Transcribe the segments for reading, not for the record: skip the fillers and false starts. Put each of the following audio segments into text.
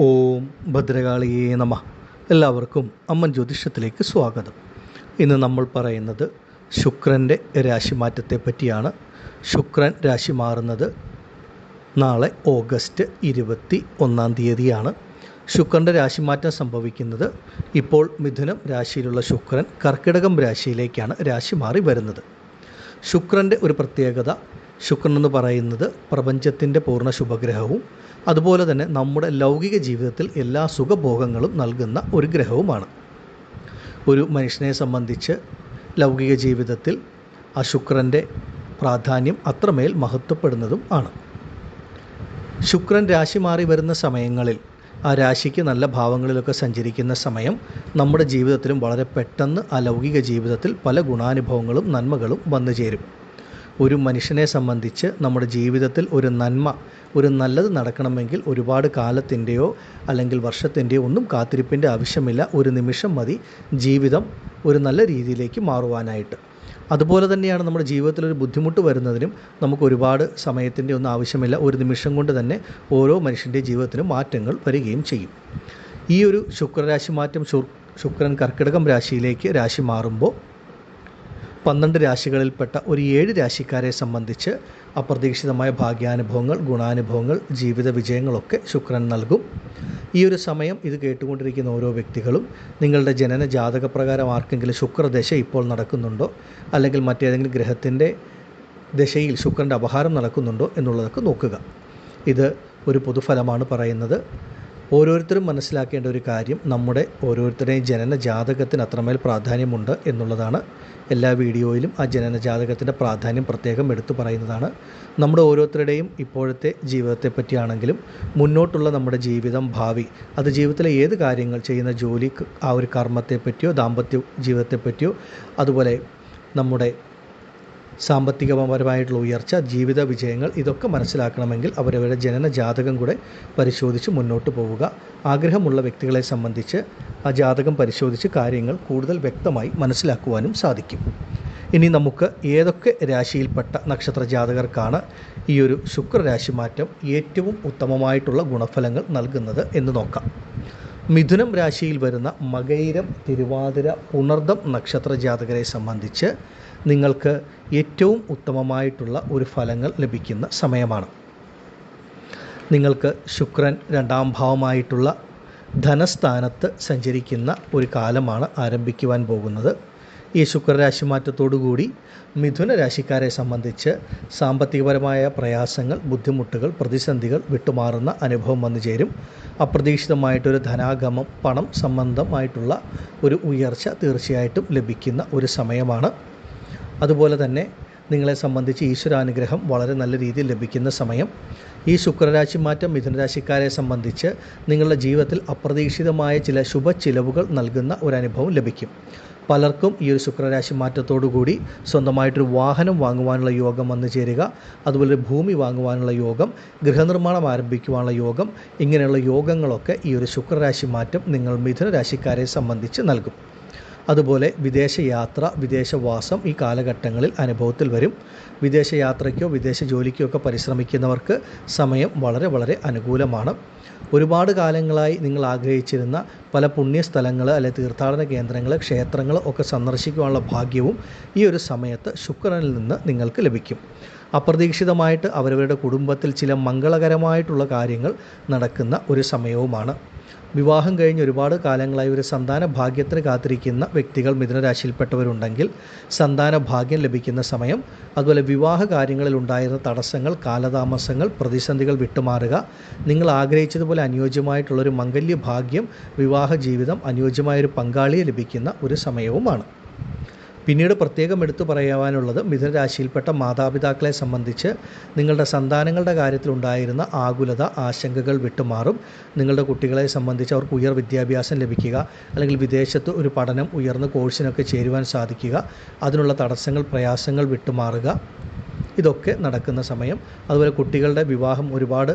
ഓം ഭദ്രകാളിയേ നമഃ. എല്ലാവർക്കും അമ്മൻ ജ്യോതിഷത്തിലേക്ക് സ്വാഗതം. ഇന്ന് നമ്മൾ പറയുന്നത് ശുക്രൻ്റെ രാശിമാറ്റത്തെ പറ്റിയാണ്. ശുക്രൻ രാശി മാറുന്നത് നാളെ ഓഗസ്റ്റ് 21 ശുക്രൻ്റെ രാശിമാറ്റം സംഭവിക്കുന്നത് ഇപ്പോൾ മിഥുനം രാശിയിലുള്ള ശുക്രൻ കർക്കിടകം രാശിയിലേക്കാണ് രാശി മാറി വരുന്നത്. ശുക്രൻ്റെ ഒരു പ്രത്യേകത, ശുക്രൻ എന്ന് പറയുന്നത് പ്രപഞ്ചത്തിൻ്റെ പൂർണ്ണ ശുഭഗ്രഹവും അതുപോലെ തന്നെ നമ്മുടെ ലൗകിക ജീവിതത്തിൽ എല്ലാ സുഖഭോഗങ്ങളും നൽകുന്ന ഒരു ഗ്രഹവുമാണ്. ഒരു മനുഷ്യനെ സംബന്ധിച്ച് ലൗകിക ജീവിതത്തിൽ ആ ശുക്രൻ്റെ പ്രാധാന്യം അത്രമേൽ മഹത്വപ്പെടുന്നതും ആണ്. ശുക്രൻ രാശി മാറി വരുന്ന സമയങ്ങളിൽ ആ രാശിക്ക് നല്ല ഭാവങ്ങളിലൊക്കെ സഞ്ചരിക്കുന്ന സമയം നമ്മുടെ ജീവിതത്തിലും വളരെ പെട്ടെന്ന് ആ ലൗകിക ജീവിതത്തിൽ പല ഗുണാനുഭവങ്ങളും നന്മകളും വന്നു ചേരും. ഒരു മനുഷ്യനെ സംബന്ധിച്ച് നമ്മുടെ ജീവിതത്തിൽ ഒരു നല്ലത് നടക്കണമെങ്കിൽ ഒരുപാട് കാലത്തിൻ്റെയോ അല്ലെങ്കിൽ വർഷത്തിൻ്റെയോ ഒന്നും കാത്തിരിപ്പിൻ്റെ ആവശ്യമില്ല. ഒരു നിമിഷം മതി ജീവിതം ഒരു നല്ല രീതിയിലേക്ക് മാറുവാനായിട്ട്. അതുപോലെ തന്നെയാണ് നമ്മുടെ ജീവിതത്തിൽ ഒരു ബുദ്ധിമുട്ട് വരുന്നതിനും നമുക്ക് ഒരുപാട് സമയത്തിൻ്റെ ഒന്നും ആവശ്യമില്ല. ഒരു നിമിഷം കൊണ്ട് തന്നെ ഓരോ മനുഷ്യൻ്റെ ജീവിതത്തിനും മാറ്റങ്ങൾ വരികയും ചെയ്യും. ഈ ഒരു ശുക്രരാശി മാറ്റം, ശുക്രൻ കർക്കിടകം രാശിയിലേക്ക് രാശി മാറുമ്പോൾ 12 രാശികളിൽപ്പെട്ട ഒരു 7 രാശിക്കാരെ സംബന്ധിച്ച് അപ്രതീക്ഷിതമായ ഭാഗ്യാനുഭവങ്ങൾ, ഗുണാനുഭവങ്ങൾ, ജീവിത വിജയങ്ങളൊക്കെ ശുക്രൻ നൽകും. ഈ ഒരു സമയം ഇത് കേട്ടുകൊണ്ടിരിക്കുന്ന ഓരോ വ്യക്തികളും നിങ്ങളുടെ ജനന ജാതകപ്രകാരം ആർക്കെങ്കിലും ശുക്രദശ ഇപ്പോൾ നടക്കുന്നുണ്ടോ അല്ലെങ്കിൽ മറ്റേതെങ്കിലും ഗ്രഹത്തിൻ്റെ ദശയിൽ ശുക്രൻ്റെ അപഹാരം നടക്കുന്നുണ്ടോ എന്നുള്ളതൊക്കെ നോക്കുക. ഇത് ഒരു പൊതുഫലമാണ് പറയുന്നത്. ഓരോരുത്തരും മനസ്സിലാക്കേണ്ട ഒരു കാര്യം, നമ്മുടെ ഓരോരുത്തരുടെയും ജനന ജാതകത്തിന് അത്രമേൽ പ്രാധാന്യമുണ്ട് എന്നുള്ളതാണ്. എല്ലാ വീഡിയോയിലും ആ ജനന ജാതകത്തിൻ്റെ പ്രാധാന്യം പ്രത്യേകം എടുത്തു പറയുന്നതാണ്. നമ്മുടെ ഓരോരുത്തരുടെയും ഇപ്പോഴത്തെ ജീവിതത്തെ പറ്റിയാണെങ്കിലും മുന്നോട്ടുള്ള നമ്മുടെ ജീവിതം, ഭാവി, അത് ജീവിതത്തിലെ ഏത് കാര്യങ്ങൾ, ചെയ്യുന്ന ജോലി, ആ ഒരു കർമ്മത്തെ പറ്റിയോ ദാമ്പത്യ ജീവിതത്തെ പറ്റിയോ അതുപോലെ നമ്മുടെ സാമ്പത്തികപരമായിട്ടുള്ള ഉയർച്ച, ജീവിത വിജയങ്ങൾ, ഇതൊക്കെ മനസ്സിലാക്കണമെങ്കിൽ അവരവരുടെ ജനന ജാതകം കൂടെ പരിശോധിച്ച് മുന്നോട്ട് പോവുക. ആഗ്രഹമുള്ള വ്യക്തികളെ സംബന്ധിച്ച് ആ ജാതകം പരിശോധിച്ച് കാര്യങ്ങൾ കൂടുതൽ വ്യക്തമായി മനസ്സിലാക്കുവാനും സാധിക്കും. ഇനി നമുക്ക് ഏതൊക്കെ രാശിയിൽപ്പെട്ട നക്ഷത്ര ജാതകർക്കാണ് ഈ ഒരു ശുക്രരാശി മാറ്റം ഏറ്റവും ഉത്തമമായിട്ടുള്ള ഗുണഫലങ്ങൾ നൽകുന്നത് എന്ന് നോക്കാം. മിഥുനം രാശിയിൽ വരുന്ന മകയിരം, തിരുവാതിര, പുണർദം നക്ഷത്ര ജാതകരെ സംബന്ധിച്ച് നിങ്ങൾക്ക് ഏറ്റവും ഉത്തമമായിട്ടുള്ള ഒരു ഫലങ്ങൾ ലഭിക്കുന്ന സമയമാണ്. നിങ്ങൾക്ക് ശുക്രൻ 2ാം ഭാവമായിട്ടുള്ള ധനസ്ഥാനത്ത് സഞ്ചരിക്കുന്ന ഒരു കാലമാണ് ആരംഭിക്കുവാൻ പോകുന്നത്. ഈ ശുക്രരാശി മാറ്റത്തോടുകൂടി മിഥുന രാശിക്കാരെ സംബന്ധിച്ച് സാമ്പത്തികപരമായ പ്രയാസങ്ങൾ, ബുദ്ധിമുട്ടുകൾ, പ്രതിസന്ധികൾ വിട്ടുമാറുന്ന അനുഭവം വന്നു ചേരും. അപ്രതീക്ഷിതമായിട്ടൊരു ധനാഗമം, പണം സംബന്ധമായിട്ടുള്ള ഒരു ഉയർച്ച തീർച്ചയായിട്ടും ലഭിക്കുന്ന ഒരു സമയമാണ്. അതുപോലെ തന്നെ നിങ്ങളെ സംബന്ധിച്ച് ഈശ്വരാനുഗ്രഹം വളരെ നല്ല രീതിയിൽ ലഭിക്കുന്ന സമയം. ഈ ശുക്രരാശി മാറ്റം മിഥുനരാശിക്കാരെ സംബന്ധിച്ച് നിങ്ങളുടെ ജീവിതത്തിൽ അപ്രതീക്ഷിതമായ ചില ശുഭ ചിലവുകൾ നൽകുന്ന ഒരു അനുഭവം ലഭിക്കും. പലർക്കും ഈ ഒരു ശുക്രരാശി മാറ്റത്തോടുകൂടി സ്വന്തമായിട്ടൊരു വാഹനം വാങ്ങുവാനുള്ള യോഗം വന്നു ചേരുക, അതുപോലെ ഭൂമി വാങ്ങുവാനുള്ള യോഗം, ഗൃഹനിർമ്മാണം ആരംഭിക്കുവാനുള്ള യോഗം, ഇങ്ങനെയുള്ള യോഗങ്ങളൊക്കെ ഈ ഒരു ശുക്രരാശി മാറ്റം നിങ്ങൾ മിഥുനരാശിക്കാരെ സംബന്ധിച്ച് നൽകും. അതുപോലെ വിദേശയാത്ര, വിദേശവാസം ഈ കാലഘട്ടങ്ങളിൽ അനുഭവത്തിൽ വരും. വിദേശയാത്രയ്ക്കോ വിദേശ ജോലിക്കോ ഒക്കെ പരിശ്രമിക്കുന്നവർക്ക് സമയം വളരെ വളരെ അനുകൂലമാണ്. ഒരുപാട് കാലങ്ങളായി നിങ്ങൾ ആഗ്രഹിച്ചിരുന്ന പല പുണ്യസ്ഥലങ്ങൾ, അല്ലെങ്കിൽ തീർത്ഥാടന കേന്ദ്രങ്ങൾ, ക്ഷേത്രങ്ങൾ ഒക്കെ സന്ദർശിക്കുവാനുള്ള ഭാഗ്യവും ഈ ഒരു സമയത്ത് ശുക്രനിൽ നിന്ന് നിങ്ങൾക്ക് ലഭിക്കും. അപ്രതീക്ഷിതമായിട്ട് അവരവരുടെ കുടുംബത്തിൽ ചില മംഗളകരമായിട്ടുള്ള കാര്യങ്ങൾ നടക്കുന്ന ഒരു സമയവുമാണ്. വിവാഹം കഴിഞ്ഞ് ഒരുപാട് കാലങ്ങളായി ഒരു സന്താന ഭാഗ്യത്തിന് കാത്തിരിക്കുന്ന വ്യക്തികൾ മിഥുനരാശിയിൽപ്പെട്ടവരുണ്ടെങ്കിൽ സന്താന ഭാഗ്യം ലഭിക്കുന്ന സമയം. അതുപോലെ വിവാഹ കാര്യങ്ങളിൽ ഉണ്ടായിരുന്ന തടസ്സങ്ങൾ, കാലതാമസങ്ങൾ, പ്രതിസന്ധികൾ വിട്ടുമാറുക. നിങ്ങൾ ആഗ്രഹിച്ചതുപോലെ അനുയോജ്യമായിട്ടുള്ളൊരു മംഗല്യ ഭാഗ്യം, വിവാഹ ജീവിതം, അനുയോജ്യമായൊരു പങ്കാളിയെ ലഭിക്കുന്ന ഒരു സമയവുമാണ്. പിന്നീട് പ്രത്യേകം എടുത്തു പറയുവാനുള്ളത് മിഥുനരാശിയിൽപ്പെട്ട മാതാപിതാക്കളെ സംബന്ധിച്ച് നിങ്ങളുടെ സന്താനങ്ങളുടെ കാര്യത്തിലുണ്ടായിരുന്ന ആകുലത, ആശങ്കകൾ വിട്ടുമാറും. നിങ്ങളുടെ കുട്ടികളെ സംബന്ധിച്ച് അവർക്ക് ഉയർ വിദ്യാഭ്യാസം ലഭിക്കുക, അല്ലെങ്കിൽ വിദേശത്ത് ഒരു പഠനം, ഉയർന്ന കോഴ്സിനൊക്കെ ചേരുവാൻ സാധിക്കുക, അതിനുള്ള തടസ്സങ്ങൾ, പ്രയാസങ്ങൾ വിട്ടുമാറുക, ഇതൊക്കെ നടക്കുന്ന സമയം. അതുപോലെ കുട്ടികളുടെ വിവാഹം ഒരുപാട്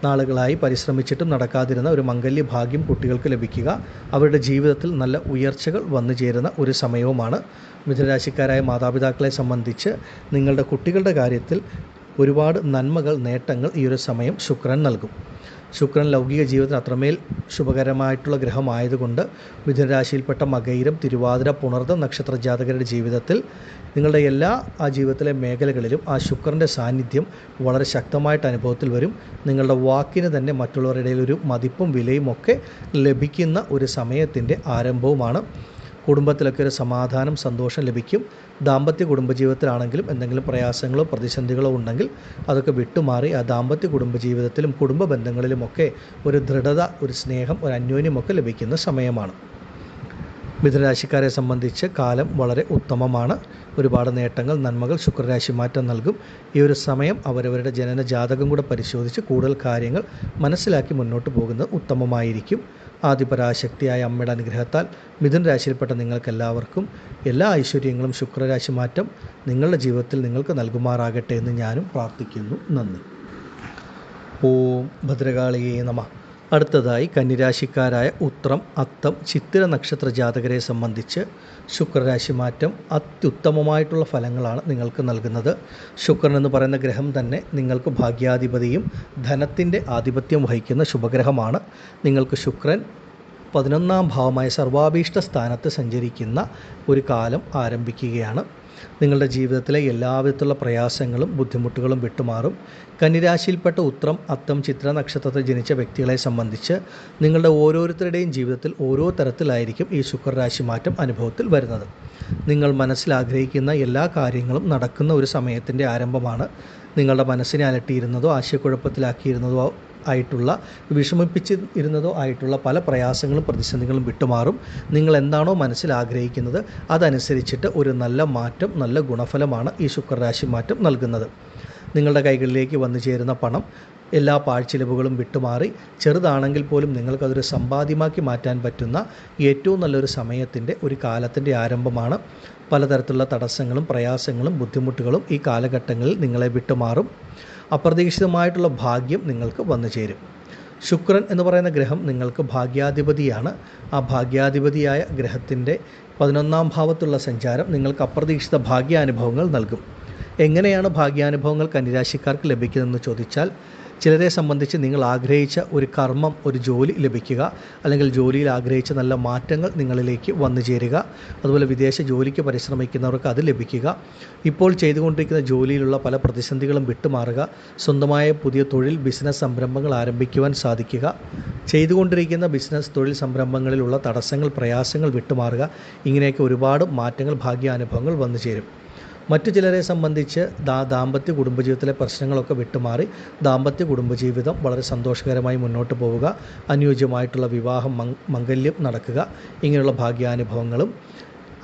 നാളുകളായി പരിശ്രമിച്ചിട്ടും നടക്കാതിരുന്ന ഒരു മംഗല്യ ഭാഗ്യം കുട്ടികൾക്ക് ലഭിക്കുക, അവരുടെ ജീവിതത്തിൽ നല്ല ഉയർച്ചകൾ വന്നു ചേരുന്ന ഒരു സമയവുമാണ്. മിഥുനരാശിക്കാരായ മാതാപിതാക്കളെ സംബന്ധിച്ച് നിങ്ങളുടെ കുട്ടികളുടെ കാര്യത്തിൽ ഒരുപാട് നന്മകൾ, നേട്ടങ്ങൾ ഈ ഒരു സമയം ശുക്രൻ നൽകും. ശുക്രൻ ലൗകിക ജീവിതത്തിന് അത്രമേൽ ശുഭകരമായിട്ടുള്ള ഗ്രഹമായതുകൊണ്ട് മിഥുനരാശിയിൽപ്പെട്ട മകയിരം, തിരുവാതിര, പുണർദം നക്ഷത്ര ജാതകരുടെ ജീവിതത്തിൽ നിങ്ങളുടെ എല്ലാ ജീവിതത്തിലെ മേഖലകളിലും ആ ശുക്രൻ്റെ സാന്നിധ്യം വളരെ ശക്തമായിട്ട് അനുഭവത്തിൽ വരും. നിങ്ങളുടെ വാക്കിന് തന്നെ മറ്റുള്ളവരുടെ ഇടയിൽ ഒരു മതിപ്പും വിലയും ഒക്കെ ലഭിക്കുന്ന ഒരു സമയത്തിൻ്റെ ആരംഭവുമാണ്. കുടുംബത്തിലൊക്കെ ഒരു സമാധാനം, സന്തോഷം ലഭിക്കും. ദാമ്പത്യ കുടുംബജീവിതത്തിലാണെങ്കിലും എന്തെങ്കിലും പ്രയാസങ്ങളോ പ്രതിസന്ധികളോ ഉണ്ടെങ്കിൽ അതൊക്കെ വിട്ടുമാറി ആ ദാമ്പത്യ കുടുംബജീവിതത്തിലും കുടുംബ ബന്ധങ്ങളിലുമൊക്കെ ഒരു ദൃഢത, ഒരു സ്നേഹം, ഒരു അന്യോന്യമൊക്കെ ലഭിക്കുന്ന സമയമാണ്. മിഥുനരാശിക്കാരെ സംബന്ധിച്ച് കാലം വളരെ ഉത്തമമാണ്. ഒരുപാട് നേട്ടങ്ങൾ, നന്മകൾ ശുക്രരാശി മാറ്റം നൽകും. ഈ ഒരു സമയം അവരവരുടെ ജനന ജാതകം കൂടെ പരിശോധിച്ച് കൂടുതൽ കാര്യങ്ങൾ മനസ്സിലാക്കി മുന്നോട്ട് പോകുന്നത് ഉത്തമമായിരിക്കും. ആദിപരാശക്തിയായ അമ്മയുടെ അനുഗ്രഹത്താൽ മിഥുൻ രാശിയിൽപ്പെട്ട നിങ്ങൾക്കെല്ലാവർക്കും എല്ലാ ഐശ്വര്യങ്ങളും ശുക്രരാശി മാറ്റം നിങ്ങളുടെ ജീവിതത്തിൽ നിങ്ങൾക്ക് നൽകുമാറാകട്ടെ എന്ന് ഞാനും പ്രാർത്ഥിക്കുന്നു. നന്ദി. ഓം ഭദ്രകാളിയേ നമഃ. അടുത്തതായി കന്നിരാശിക്കാരായ ഉത്രം, അത്തം, ചിത്തിര നക്ഷത്ര ജാതകരെ സംബന്ധിച്ച് ശുക്രരാശി മാറ്റം അത്യുത്തമമായിട്ടുള്ള ഫലങ്ങളാണ് നിങ്ങൾക്ക് നൽകുന്നത്. ശുക്രൻ എന്ന് പറയുന്ന ഗ്രഹം തന്നെ നിങ്ങൾക്ക് ഭാഗ്യാധിപതിയും ധനത്തിൻ്റെ ആധിപത്യം വഹിക്കുന്ന ശുഭഗ്രഹമാണ്. നിങ്ങൾക്ക് ശുക്രൻ 11ാം ഭാവമായ സർവാഭീഷ്ട സ്ഥാനത്ത് സഞ്ചരിക്കുന്ന ഒരു കാലം ആരംഭിക്കുകയാണ്. നിങ്ങളുടെ ജീവിതത്തിലെ എല്ലാവിധത്തിലുള്ള പ്രയാസങ്ങളും ബുദ്ധിമുട്ടുകളും വിട്ടുമാറും. കന്നിരാശിയിൽപ്പെട്ട ഉത്രം, അത്തം, ചിത്ര നക്ഷത്രത്തിൽ ജനിച്ച വ്യക്തികളെ സംബന്ധിച്ച് നിങ്ങളുടെ ഓരോരുത്തരുടെയും ജീവിതത്തിൽ ഓരോ തരത്തിലായിരിക്കും ഈ ശുക്രരാശി മാറ്റം അനുഭവത്തിൽ വരുന്നത്. നിങ്ങൾ മനസ്സിലാഗ്രഹിക്കുന്ന എല്ലാ കാര്യങ്ങളും നടക്കുന്ന ഒരു സമയത്തിൻ്റെ ആരംഭമാണ്. നിങ്ങളുടെ മനസ്സിനെ അലട്ടിയിരുന്നതോ ആശയക്കുഴപ്പത്തിലാക്കിയിരുന്നതോ ആയിട്ടുള്ള വിഷമിപ്പിച്ചിരുന്നതോ ആയിട്ടുള്ള പല പ്രയാസങ്ങളും പ്രതിസന്ധികളും വിട്ടുമാറും. നിങ്ങൾ എന്താണോ മനസ്സിലാഗ്രഹിക്കുന്നത് അതനുസരിച്ചിട്ട് ഒരു നല്ല മാറ്റം, നല്ല ഗുണഫലമാണ് ഈ ശുക്രരാശി മാറ്റം നൽകുന്നത്. നിങ്ങളുടെ കൈകളിലേക്ക് വന്നു ചേരുന്ന പണം എല്ലാ പാഴ്ചിലവുകളും വിട്ടുമാറി ചെറുതാണെങ്കിൽ പോലും നിങ്ങൾക്കതൊരു സമ്പാദ്യമാക്കി മാറ്റാൻ പറ്റുന്ന ഏറ്റവും നല്ലൊരു സമയത്തിൻ്റെ ഒരു കാലത്തിൻ്റെ ആരംഭമാണ്. പലതരത്തിലുള്ള തടസ്സങ്ങളും പ്രയാസങ്ങളും ബുദ്ധിമുട്ടുകളും ഈ കാലഘട്ടങ്ങളിൽ നിങ്ങളെ വിട്ടുമാറും. അപ്രതീക്ഷിതമായിട്ടുള്ള ഭാഗ്യം നിങ്ങൾക്ക് വന്നു ചേരും. ശുക്രൻ എന്ന് പറയുന്ന ഗ്രഹം നിങ്ങൾക്ക് ഭാഗ്യാധിപതിയാണ്. ആ ഭാഗ്യാധിപതിയായ ഗ്രഹത്തിൻ്റെ 11ാം ഭാവത്തുള്ള സഞ്ചാരം നിങ്ങൾക്ക് അപ്രതീക്ഷിത ഭാഗ്യാനുഭവങ്ങൾ നൽകും. എങ്ങനെയാണ് ഭാഗ്യാനുഭവങ്ങൾ കന്നിരാശിക്കാർക്ക് ലഭിക്കുന്നതെന്ന് ചോദിച്ചാൽ, ചിലരെ സംബന്ധിച്ച് നിങ്ങൾ ആഗ്രഹിച്ച ഒരു കർമ്മം, ഒരു ജോലി ലഭിക്കുക, അല്ലെങ്കിൽ ജോലിയിൽ ആഗ്രഹിച്ച നല്ല മാറ്റങ്ങൾ നിങ്ങളിലേക്ക് വന്നു ചേരുക, അതുപോലെ വിദേശ ജോലിക്ക് പരിശ്രമിക്കുന്നവർക്ക് അത് ലഭിക്കുക, ഇപ്പോൾ ചെയ്തുകൊണ്ടിരിക്കുന്ന ജോലിയിലുള്ള പല പ്രതിസന്ധികളും വിട്ടുമാറുക, സ്വന്തമായ പുതിയ തൊഴിൽ, ബിസിനസ് സംരംഭങ്ങൾ ആരംഭിക്കുവാൻ സാധിക്കുക, ചെയ്തുകൊണ്ടിരിക്കുന്ന ബിസിനസ് തൊഴിൽ സംരംഭങ്ങളിലുള്ള തടസ്സങ്ങൾ, പ്രയാസങ്ങൾ വിട്ടുമാറുക, ഇങ്ങനെയൊക്കെ ഒരുപാട് മാറ്റങ്ങൾ, ഭാഗ്യാനുഭവങ്ങൾ വന്നു ചേരും. മറ്റു ചിലരെ സംബന്ധിച്ച് ദാമ്പത്യ കുടുംബജീവിതത്തിലെ പ്രശ്നങ്ങളൊക്കെ വിട്ടുമാറി ദാമ്പത്യ കുടുംബജീവിതം വളരെ സന്തോഷകരമായി മുന്നോട്ട് പോവുക, അനുയോജ്യമായിട്ടുള്ള വിവാഹം, മംഗല്യം നടക്കുക, ഇങ്ങനെയുള്ള ഭാഗ്യാനുഭവങ്ങളും.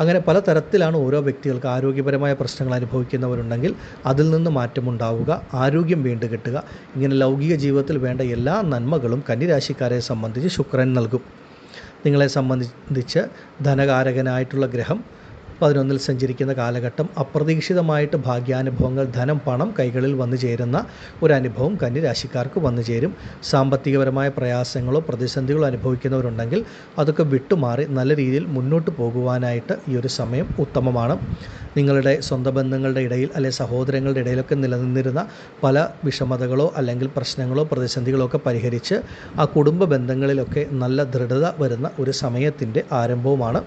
അങ്ങനെ പല തരത്തിലാണ് ഓരോ വ്യക്തികൾക്ക്. ആരോഗ്യപരമായ പ്രശ്നങ്ങൾ അനുഭവിക്കുന്നവരുണ്ടെങ്കിൽ അതിൽ നിന്ന് മാറ്റമുണ്ടാവുക, ആരോഗ്യം വീണ്ടും കിട്ടുക, ഇങ്ങനെ ലൗകിക ജീവിതത്തിൽ വേണ്ട എല്ലാ നന്മകളും കന്നിരാശിക്കാരെ സംബന്ധിച്ച് ശുക്രൻ നൽകും. നിങ്ങളെ സംബന്ധിച്ച് ധനകാരകനായിട്ടുള്ള ഗ്രഹം 11ൽ സഞ്ചരിക്കുന്ന കാലഘട്ടം അപ്രതീക്ഷിതമായിട്ട് ഭാഗ്യാനുഭവങ്ങൾ, ധനം, പണം കൈകളിൽ വന്നു ചേരുന്ന ഒരനുഭവം കന്നിരാശിക്കാർക്ക് വന്നു ചേരും. സാമ്പത്തികപരമായ പ്രയാസങ്ങളോ പ്രതിസന്ധികളോ അനുഭവിക്കുന്നവരുണ്ടെങ്കിൽ അതൊക്കെ വിട്ടുമാറി നല്ല രീതിയിൽ മുന്നോട്ട് പോകുവാനായിട്ട് ഈ ഒരു സമയം ഉത്തമമാണ്. നിങ്ങളുടെ സ്വന്തം ബന്ധങ്ങളുടെ ഇടയിൽ അല്ലെങ്കിൽ സഹോദരങ്ങളുടെ ഇടയിലൊക്കെ നിലനിന്നിരുന്ന പല വിഷമതകളോ അല്ലെങ്കിൽ പ്രശ്നങ്ങളോ പ്രതിസന്ധികളോ ഒക്കെ പരിഹരിച്ച് ആ കുടുംബ ബന്ധങ്ങളിലൊക്കെ നല്ല ദൃഢത വരുന്ന ഒരു സമയത്തിൻ്റെ ആരംഭവുമാണ്.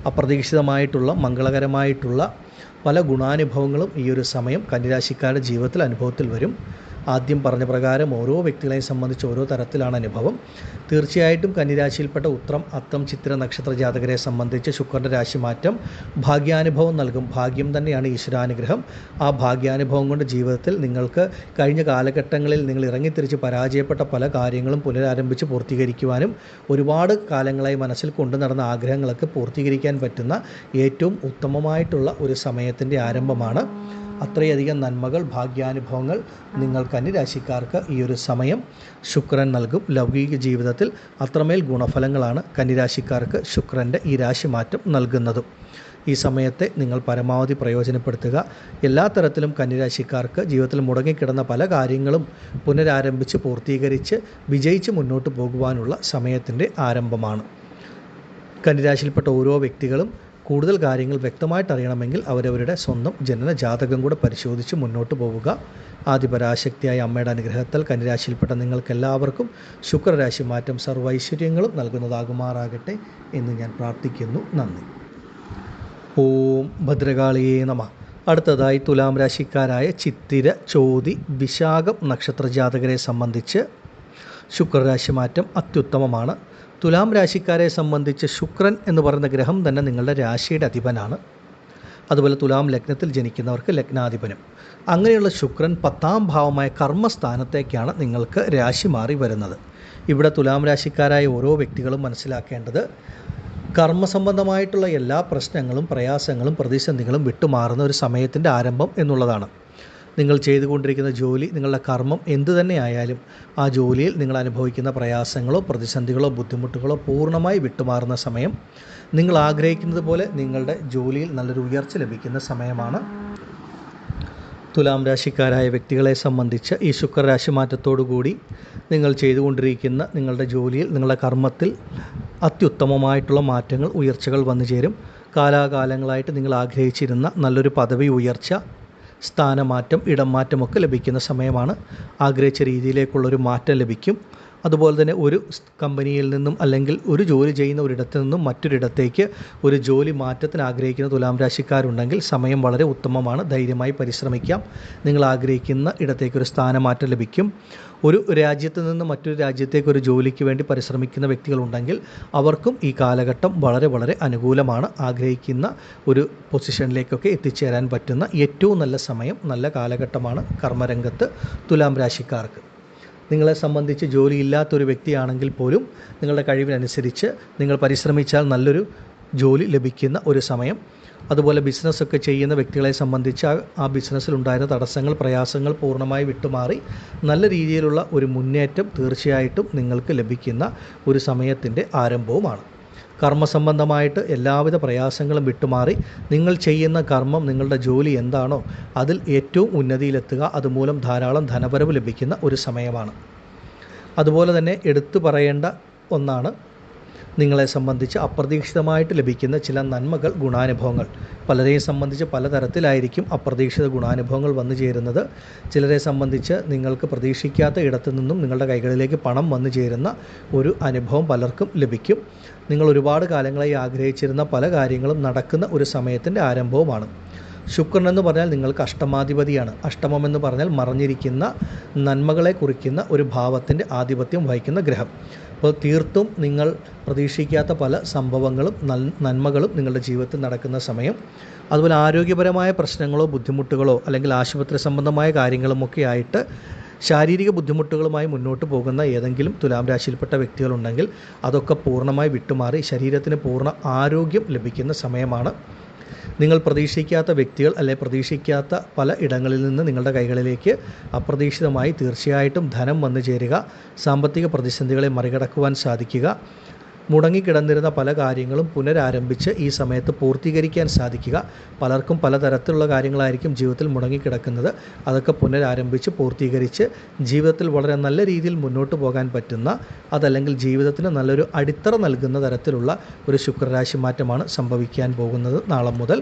അപ്രതീക്ഷിതമായിട്ടുള്ള മംഗളകരമായിട്ടുള്ള പല ഗുണാനുഭവങ്ങളും ഈ ഒരു സമയം കന്നിരാശിക്കാരുടെ ജീവിതത്തിൽ അനുഭവത്തിൽ വരും. ആദ്യം പറഞ്ഞ പ്രകാരം ഓരോ വ്യക്തികളെയും സംബന്ധിച്ച് ഓരോ തരത്തിലാണ് അനുഭവം. തീർച്ചയായിട്ടും കന്നിരാശിയിൽപ്പെട്ട ഉത്രം, അത്തം, ചിത്തിര നക്ഷത്ര ജാതകരെ സംബന്ധിച്ച് ശുക്രൻ്റെ രാശിമാറ്റം ഭാഗ്യാനുഭവം നൽകും. ഭാഗ്യം തന്നെയാണ് ഈശ്വരാനുഗ്രഹം. ആ ഭാഗ്യാനുഭവം കൊണ്ട് ജീവിതത്തിൽ നിങ്ങൾക്ക് കഴിഞ്ഞ കാലഘട്ടങ്ങളിൽ നിങ്ങൾ ഇറങ്ങിത്തിരിച്ച് പരാജയപ്പെട്ട പല കാര്യങ്ങളും പുനരാരംഭിച്ച് പൂർത്തീകരിക്കുവാനും ഒരുപാട് കാലങ്ങളായി മനസ്സിൽ കൊണ്ടു നടന്ന ആഗ്രഹങ്ങളൊക്കെ പൂർത്തീകരിക്കാൻ പറ്റുന്ന ഏറ്റവും ഉത്തമമായിട്ടുള്ള ഒരു സമയത്തിൻ്റെ ആരംഭമാണ്. അത്രയധികം നന്മകൾ, ഭാഗ്യാനുഭവങ്ങൾ നിങ്ങൾ കന്നിരാശിക്കാർക്ക് ഈ ഒരു സമയം ശുക്രൻ നൽകും. ലൗകിക ജീവിതത്തിൽ അത്രമേൽ ഗുണഫലങ്ങളാണ് കന്നിരാശിക്കാർക്ക് ശുക്രൻ്റെ ഈ രാശിമാറ്റം നൽകുന്നതും. ഈ സമയത്തെ നിങ്ങൾ പരമാവധി പ്രയോജനപ്പെടുത്തുക. എല്ലാ തരത്തിലും കന്നിരാശിക്കാർക്ക് ജീവിതത്തിൽ മുടങ്ങിക്കിടന്ന പല കാര്യങ്ങളും പുനരാരംഭിച്ച് പൂർത്തീകരിച്ച് വിജയിച്ച് മുന്നോട്ട് പോകുവാനുള്ള സമയത്തിൻ്റെ ആരംഭമാണ്. കന്നിരാശിയിൽപ്പെട്ട ഓരോ വ്യക്തികളും കൂടുതൽ കാര്യങ്ങൾ വ്യക്തമായിട്ട് അറിയണമെങ്കിൽ അവരവരുടെ സ്വന്തം ജനന ജാതകം കൂടെ പരിശോധിച്ച് മുന്നോട്ട് പോവുക. ആദിപരാശക്തിയായ അമ്മയുടെ അനുഗ്രഹത്താൽ കന്നിരാശിയിൽപ്പെട്ട നിങ്ങൾക്കെല്ലാവർക്കും ശുക്രരാശി മാറ്റം സർവ്വൈശ്വര്യങ്ങളും നൽകുന്നതാകുമാറാകട്ടെ എന്ന് ഞാൻ പ്രാർത്ഥിക്കുന്നു. നന്ദി. ഓം ഭദ്രകാളിയേ നമഃ. അടുത്തതായി തുലാം രാശിക്കാരായ ചിത്തിര, ചോതി, വിശാഖം നക്ഷത്ര ജാതകരെ സംബന്ധിച്ച് ശുക്രരാശി മാറ്റം അത്യുത്തമമാണ്. തുലാം രാശിക്കാരെ സംബന്ധിച്ച് ശുക്രൻ എന്ന് പറയുന്ന ഗ്രഹം തന്നെ നിങ്ങളുടെ രാശിയുടെ അധിപനാണ്. അതുപോലെ തുലാം ലഗ്നത്തിൽ ജനിക്കുന്നവർക്ക് ലഗ്നാധിപനും. അങ്ങനെയുള്ള ശുക്രൻ 10ാം ഭാവമായ കർമ്മസ്ഥാനത്തേക്കാണ് നിങ്ങൾക്ക് രാശി മാറി വരുന്നത്. ഇവിടെ തുലാം രാശിക്കാരായ ഓരോ വ്യക്തികളും മനസ്സിലാക്കേണ്ടത് കർമ്മസംബന്ധമായിട്ടുള്ള എല്ലാ പ്രശ്നങ്ങളും പ്രയാസങ്ങളും പ്രതിസന്ധികളും വിട്ടുമാറുന്ന ഒരു സമയത്തിൻ്റെ ആരംഭം എന്നുള്ളതാണ്. നിങ്ങൾ ചെയ്തുകൊണ്ടിരിക്കുന്ന ജോലി, നിങ്ങളുടെ കർമ്മം എന്തു തന്നെ ആയാലും ആ ജോലിയിൽ നിങ്ങൾ അനുഭവിക്കുന്ന പ്രയാസങ്ങളോ പ്രതിസന്ധികളോ ബുദ്ധിമുട്ടുകളോ പൂർണ്ണമായി വിട്ടുമാറുന്ന സമയം, നിങ്ങൾ ആഗ്രഹിക്കുന്നത് പോലെ നിങ്ങളുടെ ജോലിയിൽ നല്ലൊരു ഉയർച്ച ലഭിക്കുന്ന സമയമാണ്. തുലാം രാശിക്കാരായ വ്യക്തികളെ സംബന്ധിച്ച് ഈ ശുക്രരാശി മാറ്റത്തോടുകൂടി നിങ്ങൾ ചെയ്തുകൊണ്ടിരിക്കുന്ന നിങ്ങളുടെ ജോലിയിൽ, നിങ്ങളുടെ കർമ്മത്തിൽ അത്യുത്തമമായിട്ടുള്ള മാറ്റങ്ങൾ, ഉയർച്ചകൾ വന്നു ചേരും. കാലാകാലങ്ങളായിട്ട് നിങ്ങൾ ആഗ്രഹിച്ചിരുന്ന നല്ലൊരു പദവി ഉയർച്ച, സ്ഥാനമാറ്റം, ഇടം മാറ്റമൊക്കെ ലഭിക്കുന്ന സമയമാണ്. ആഗ്രഹിച്ച രീതിയിലേക്കുള്ളൊരു മാറ്റം ലഭിക്കും. അതുപോലെ തന്നെ ഒരു കമ്പനിയിൽ നിന്നും അല്ലെങ്കിൽ ഒരു ജോലി ചെയ്യുന്ന ഒരിടത്തു നിന്നും മറ്റൊരിടത്തേക്ക് ഒരു ജോലി മാറ്റത്തിന് ആഗ്രഹിക്കുന്ന തുലാം രാശിക്കാരുണ്ടെങ്കിൽ സമയം വളരെ ഉത്തമമാണ്. ധൈര്യമായി പരിശ്രമിക്കാം. നിങ്ങൾ ആഗ്രഹിക്കുന്ന ഇടത്തേക്ക് ഒരു സ്ഥാനമാറ്റം ലഭിക്കും. ഒരു രാജ്യത്ത് നിന്ന് മറ്റൊരു രാജ്യത്തേക്ക് ഒരു ജോലിക്ക് വേണ്ടി പരിശ്രമിക്കുന്ന വ്യക്തികളുണ്ടെങ്കിൽ അവർക്കും ഈ കാലഘട്ടം വളരെ വളരെ അനുകൂലമാണ്. ആഗ്രഹിക്കുന്ന ഒരു പൊസിഷനിലേക്കൊക്കെ എത്തിച്ചേരാൻ പറ്റുന്ന ഏറ്റവും നല്ല സമയം, നല്ല കാലഘട്ടമാണ് കർമ്മരംഗത്ത് തുലാം രാശിക്കാർക്ക്. നിങ്ങളെ സംബന്ധിച്ച് ജോലിയില്ലാത്തൊരു വ്യക്തിയാണെങ്കിൽ പോലും നിങ്ങളുടെ കഴിവിനനുസരിച്ച് നിങ്ങൾ പരിശ്രമിച്ചാൽ നല്ലൊരു ജോലി ലഭിക്കുന്ന ഒരു സമയം. അതുപോലെ ബിസിനസ്സൊക്കെ ചെയ്യുന്ന വ്യക്തികളെ സംബന്ധിച്ച് ആ ബിസിനസ്സിലുണ്ടായിരുന്ന തടസ്സങ്ങൾ, പ്രയാസങ്ങൾ പൂർണ്ണമായി വിട്ടുമാറി നല്ല രീതിയിലുള്ള ഒരു മുന്നേറ്റം തീർച്ചയായിട്ടും നിങ്ങൾക്ക് ലഭിക്കുന്ന ഒരു സമയത്തിൻ്റെ ആരംഭവുമാണ്. കർമ്മസംബന്ധമായിട്ട് എല്ലാവിധ പ്രയാസങ്ങളും വിട്ടുമാറി നിങ്ങൾ ചെയ്യുന്ന കർമ്മം, നിങ്ങളുടെ ജോലി എന്താണോ അതിൽ ഏറ്റവും ഉന്നതിയിലെത്തുക, അതുമൂലം ധാരാളം ധനവരവ് ലഭിക്കുന്ന ഒരു സമയമാണ്. അതുപോലെ തന്നെ എടുത്തു പറയേണ്ട ഒന്നാണ്, നിങ്ങളെ സംബന്ധിച്ച് അപ്രതീക്ഷിതമായിട്ട് ലഭിക്കുന്ന ചില നന്മകൾ, ഗുണാനുഭവങ്ങൾ. പലരെയും സംബന്ധിച്ച് പലതരത്തിലായിരിക്കും അപ്രതീക്ഷിത ഗുണാനുഭവങ്ങൾ വന്നു ചേരുന്നത്. ചിലരെ സംബന്ധിച്ച് നിങ്ങൾക്ക് പ്രതീക്ഷിക്കാത്ത ഇടത്തു നിന്നും നിങ്ങളുടെ കൈകളിലേക്ക് പണം വന്നു ചേരുന്ന ഒരു അനുഭവം പലർക്കും ലഭിക്കും. നിങ്ങൾ ഒരുപാട് കാലങ്ങളായി ആഗ്രഹിച്ചിരുന്ന പല കാര്യങ്ങളും നടക്കുന്ന ഒരു സമയത്തിൻ്റെ ആരംഭവുമാണ്. ശുക്രൻ എന്ന് പറഞ്ഞാൽ നിങ്ങൾക്ക് അഷ്ടമാധിപതിയാണ്. അഷ്ടമം എന്ന് പറഞ്ഞാൽ മറഞ്ഞിരിക്കുന്ന നന്മകളെ കുറിക്കുന്ന ഒരു ഭാവത്തിൻ്റെ ആധിപത്യം വഹിക്കുന്ന ഗ്രഹം. അപ്പോൾ തീർത്തും നിങ്ങൾ പ്രതീക്ഷിക്കാത്ത പല സംഭവങ്ങളും നന്മകളും നിങ്ങളുടെ ജീവിതത്തിൽ നടക്കുന്ന സമയം. അതുപോലെ ആരോഗ്യപരമായ പ്രശ്നങ്ങളോ ബുദ്ധിമുട്ടുകളോ അല്ലെങ്കിൽ ആശുപത്രി സംബന്ധമായ കാര്യങ്ങളുമൊക്കെ ആയിട്ട് ശാരീരിക ബുദ്ധിമുട്ടുകളുമായി മുന്നോട്ട് പോകുന്ന ഏതെങ്കിലും തുലാം രാശിയിൽപ്പെട്ട വ്യക്തികളുണ്ടെങ്കിൽ അതൊക്കെ പൂർണ്ണമായി വിട്ടുമാറി ശരീരത്തിന് പൂർണ്ണ ആരോഗ്യം ലഭിക്കുന്ന സമയമാണ്. നിങ്ങൾ പ്രതീക്ഷിക്കാത്ത വ്യക്തികൾ അല്ലെങ്കിൽ പ്രതീക്ഷിക്കാത്ത പല ഇടങ്ങളിൽ നിന്ന് നിങ്ങളുടെ കൈകളിലേക്ക് അപ്രതീക്ഷിതമായി തീർച്ചയായിട്ടും ധനം വന്നു ചേരുക, സാമ്പത്തിക പ്രതിസന്ധികളെ മറികടക്കുവാൻ സാധിക്കുക, മുടങ്ങിക്കിടന്നിരുന്ന പല കാര്യങ്ങളും പുനരാരംഭിച്ച് ഈ സമയത്ത് പൂർത്തീകരിക്കാൻ സാധിക്കുക. പലർക്കും പലതരത്തിലുള്ള കാര്യങ്ങളായിരിക്കും ജീവിതത്തിൽ മുടങ്ങിക്കിടക്കുന്നത്. അതൊക്കെ പുനരാരംഭിച്ച് പൂർത്തീകരിച്ച് ജീവിതത്തിൽ വളരെ നല്ല രീതിയിൽ മുന്നോട്ട് പോകാൻ പറ്റുന്ന, അതല്ലെങ്കിൽ ജീവിതത്തിന് നല്ലൊരു അടിത്തറ നൽകുന്ന തരത്തിലുള്ള ഒരു ശുക്രരാശി മാറ്റമാണ് സംഭവിക്കാൻ പോകുന്നത് നാളെ മുതൽ.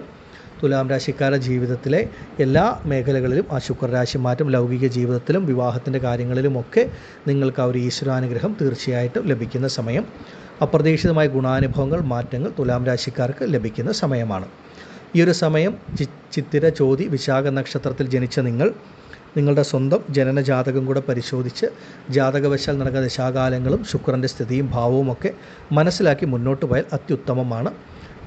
തുലാം രാശിക്കാരുടെ ജീവിതത്തിലെ എല്ലാ മേഖലകളിലും ആ ശുക്രരാശി മാറ്റം ലൗകിക ജീവിതത്തിലും വിവാഹത്തിൻ്റെ കാര്യങ്ങളിലുമൊക്കെ നിങ്ങൾക്ക് ആ ഒരു ഈശ്വരാനുഗ്രഹം തീർച്ചയായിട്ടും ലഭിക്കുന്ന സമയം. അപ്രതീക്ഷിതമായ ഗുണാനുഭവങ്ങൾ, മാറ്റങ്ങൾ തുലാം രാശിക്കാർക്ക് ലഭിക്കുന്ന സമയമാണ്. ഈ ഒരു സമയം ചിത്തിര, ചോതി, വിശാഖ നക്ഷത്രത്തിൽ ജനിച്ച നിങ്ങളുടെ സ്വന്തം ജനന ജാതകം കൂടെ പരിശോധിച്ച് ജാതകവശാൽ നടക്കുന്ന ദശാകാലങ്ങളും ശുക്രൻ്റെ സ്ഥിതിയും ഭാവവും ഒക്കെ മനസ്സിലാക്കി മുന്നോട്ട് പോയാൽ അത്യുത്തമമാണ്.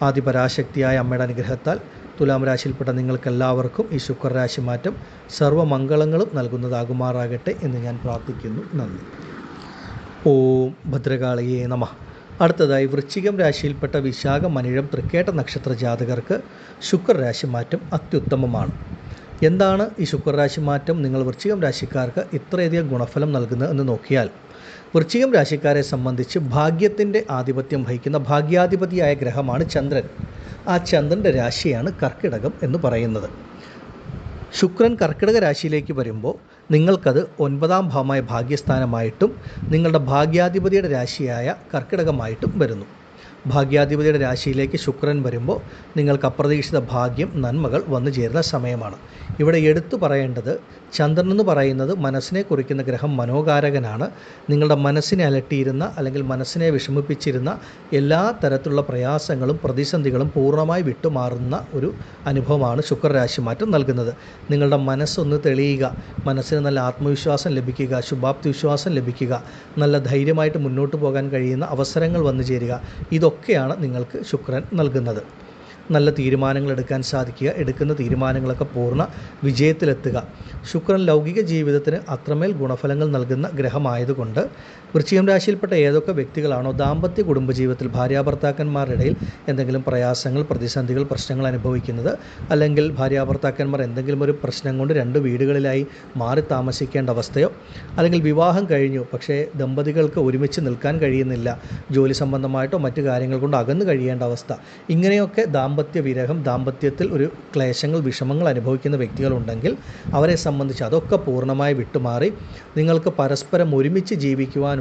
ആദിപരാശക്തിയായ അമ്മയുടെ അനുഗ്രഹത്താൽ തുലാം രാശിയിൽപ്പെട്ട നിങ്ങൾക്കെല്ലാവർക്കും ഈ ശുക്രരാശി മാറ്റം സർവ്വമംഗളങ്ങളും നൽകുന്നതാകുമാറാകട്ടെ എന്ന് ഞാൻ പ്രാർത്ഥിക്കുന്നു. നന്ദി. ഓം ഭദ്രകാളിയേ നമഃ. അടുത്തതായി വൃശ്ചികം രാശിയിൽപ്പെട്ട വിശാഖം, അനിഴം, തൃക്കേട്ട നക്ഷത്ര ജാതകർക്ക് ശുക്രരാശി മാറ്റം അത്യുത്തമമാണ്. എന്താണ് ഈ ശുക്രരാശി മാറ്റം നിങ്ങൾ വൃശ്ചികം രാശിക്കാർക്ക് ഇത്രയധികം ഗുണഫലം നൽകുന്നത് എന്ന് നോക്കിയാൽ, വൃശ്ചികം രാശിക്കാരെ സംബന്ധിച്ച് ഭാഗ്യത്തിൻ്റെ ആധിപത്യം വഹിക്കുന്ന ഭാഗ്യാധിപതിയായ ഗ്രഹമാണ് ചന്ദ്രൻ. ആ ചന്ദ്രൻ്റെ രാശിയാണ് കർക്കിടകം എന്ന് പറയുന്നത്. ശുക്രൻ കർക്കിടക രാശിയിലേക്ക് വരുമ്പോൾ നിങ്ങൾക്കത് 9ാം ഭാവമായ ഭാഗ്യസ്ഥാനമായിട്ടും നിങ്ങളുടെ ഭാഗ്യാധിപതിയുടെ രാശിയായ കർക്കിടകമായിട്ടും വരുന്നു. ഭാഗ്യാധിപതിയുടെ രാശിയിലേക്ക് ശുക്രൻ വരുമ്പോൾ നിങ്ങൾക്ക് അപ്രതീക്ഷിത ഭാഗ്യം, നന്മകൾ വന്നു ചേരുന്ന സമയമാണ്. ഇവിടെ എടുത്തു പറയേണ്ടത്, ചന്ദ്രൻ എന്ന് പറയുന്നത് മനസ്സിനെ കുറിക്കുന്ന ഗ്രഹം മനോകാരകനാണ്. നിങ്ങളുടെ മനസ്സിനെ അലട്ടിയിരുന്ന അല്ലെങ്കിൽ മനസ്സിനെ വിഷമിപ്പിച്ചിരുന്ന എല്ലാ തരത്തിലുള്ള പ്രയാസങ്ങളും പ്രതിസന്ധികളും പൂർണ്ണമായി വിട്ടുമാറുന്ന ഒരു അനുഭവമാണ് ശുക്രരാശി മാറ്റം നൽകുന്നത്. നിങ്ങളുടെ മനസ്സൊന്ന് തെളിയുക, മനസ്സിന് നല്ല ആത്മവിശ്വാസം ലഭിക്കുക, ശുഭാപ്തി വിശ്വാസം ലഭിക്കുക, നല്ല ധൈര്യമായിട്ട് മുന്നോട്ട് പോകാൻ കഴിയുന്ന അവസരങ്ങൾ വന്നു ചേരുക, ഇതൊക്കെയാണ് നിങ്ങൾക്ക് ശുക്രൻ നൽകുന്നത്. നല്ല തീരുമാനങ്ങൾ എടുക്കാൻ സാധിക്കുക, എടുക്കുന്ന തീരുമാനങ്ങളൊക്കെ പൂർണ്ണ വിജയത്തിലെത്തുക. ശുക്രൻ ലൗകിക ജീവിതത്തിന് അത്രമേൽ ഗുണഫലങ്ങൾ നൽകുന്ന ഗ്രഹമായതുകൊണ്ട് വൃശ്ചികം രാശിയിൽപ്പെട്ട ഏതൊക്കെ വ്യക്തികളാണോ ദാമ്പത്യ കുടുംബജീവിതത്തിൽ ഭാര്യാഭർത്താക്കന്മാരുടെ ഇടയിൽ എന്തെങ്കിലും പ്രയാസങ്ങൾ, പ്രതിസന്ധികൾ, പ്രശ്നങ്ങൾ അനുഭവിക്കുന്നത്, അല്ലെങ്കിൽ ഭാര്യാഭർത്താക്കന്മാർ എന്തെങ്കിലും ഒരു പ്രശ്നം കൊണ്ട് 2 വീടുകളിലായി മാറി താമസിക്കേണ്ട അവസ്ഥയോ, അല്ലെങ്കിൽ വിവാഹം കഴിഞ്ഞു പക്ഷേ ദമ്പതികൾക്ക് ഒരുമിച്ച് നിൽക്കാൻ കഴിയുന്നില്ല, ജോലി സംബന്ധമായിട്ടോ മറ്റു കാര്യങ്ങൾ കൊണ്ട് അകന്നു കഴിയേണ്ട അവസ്ഥ, ഇങ്ങനെയൊക്കെ ദാമ്പത്യ വിരഹം, ദാമ്പത്യത്തിൽ ഒരു ക്ലേശങ്ങൾ, വിഷമങ്ങൾ അനുഭവിക്കുന്ന വ്യക്തികളുണ്ടെങ്കിൽ അവരെ സംബന്ധിച്ച് അതൊക്കെ പൂർണ്ണമായി വിട്ടുമാറി നിങ്ങൾക്ക് പരസ്പരം ഒരുമിച്ച് ജീവിക്കുവാനുള്ള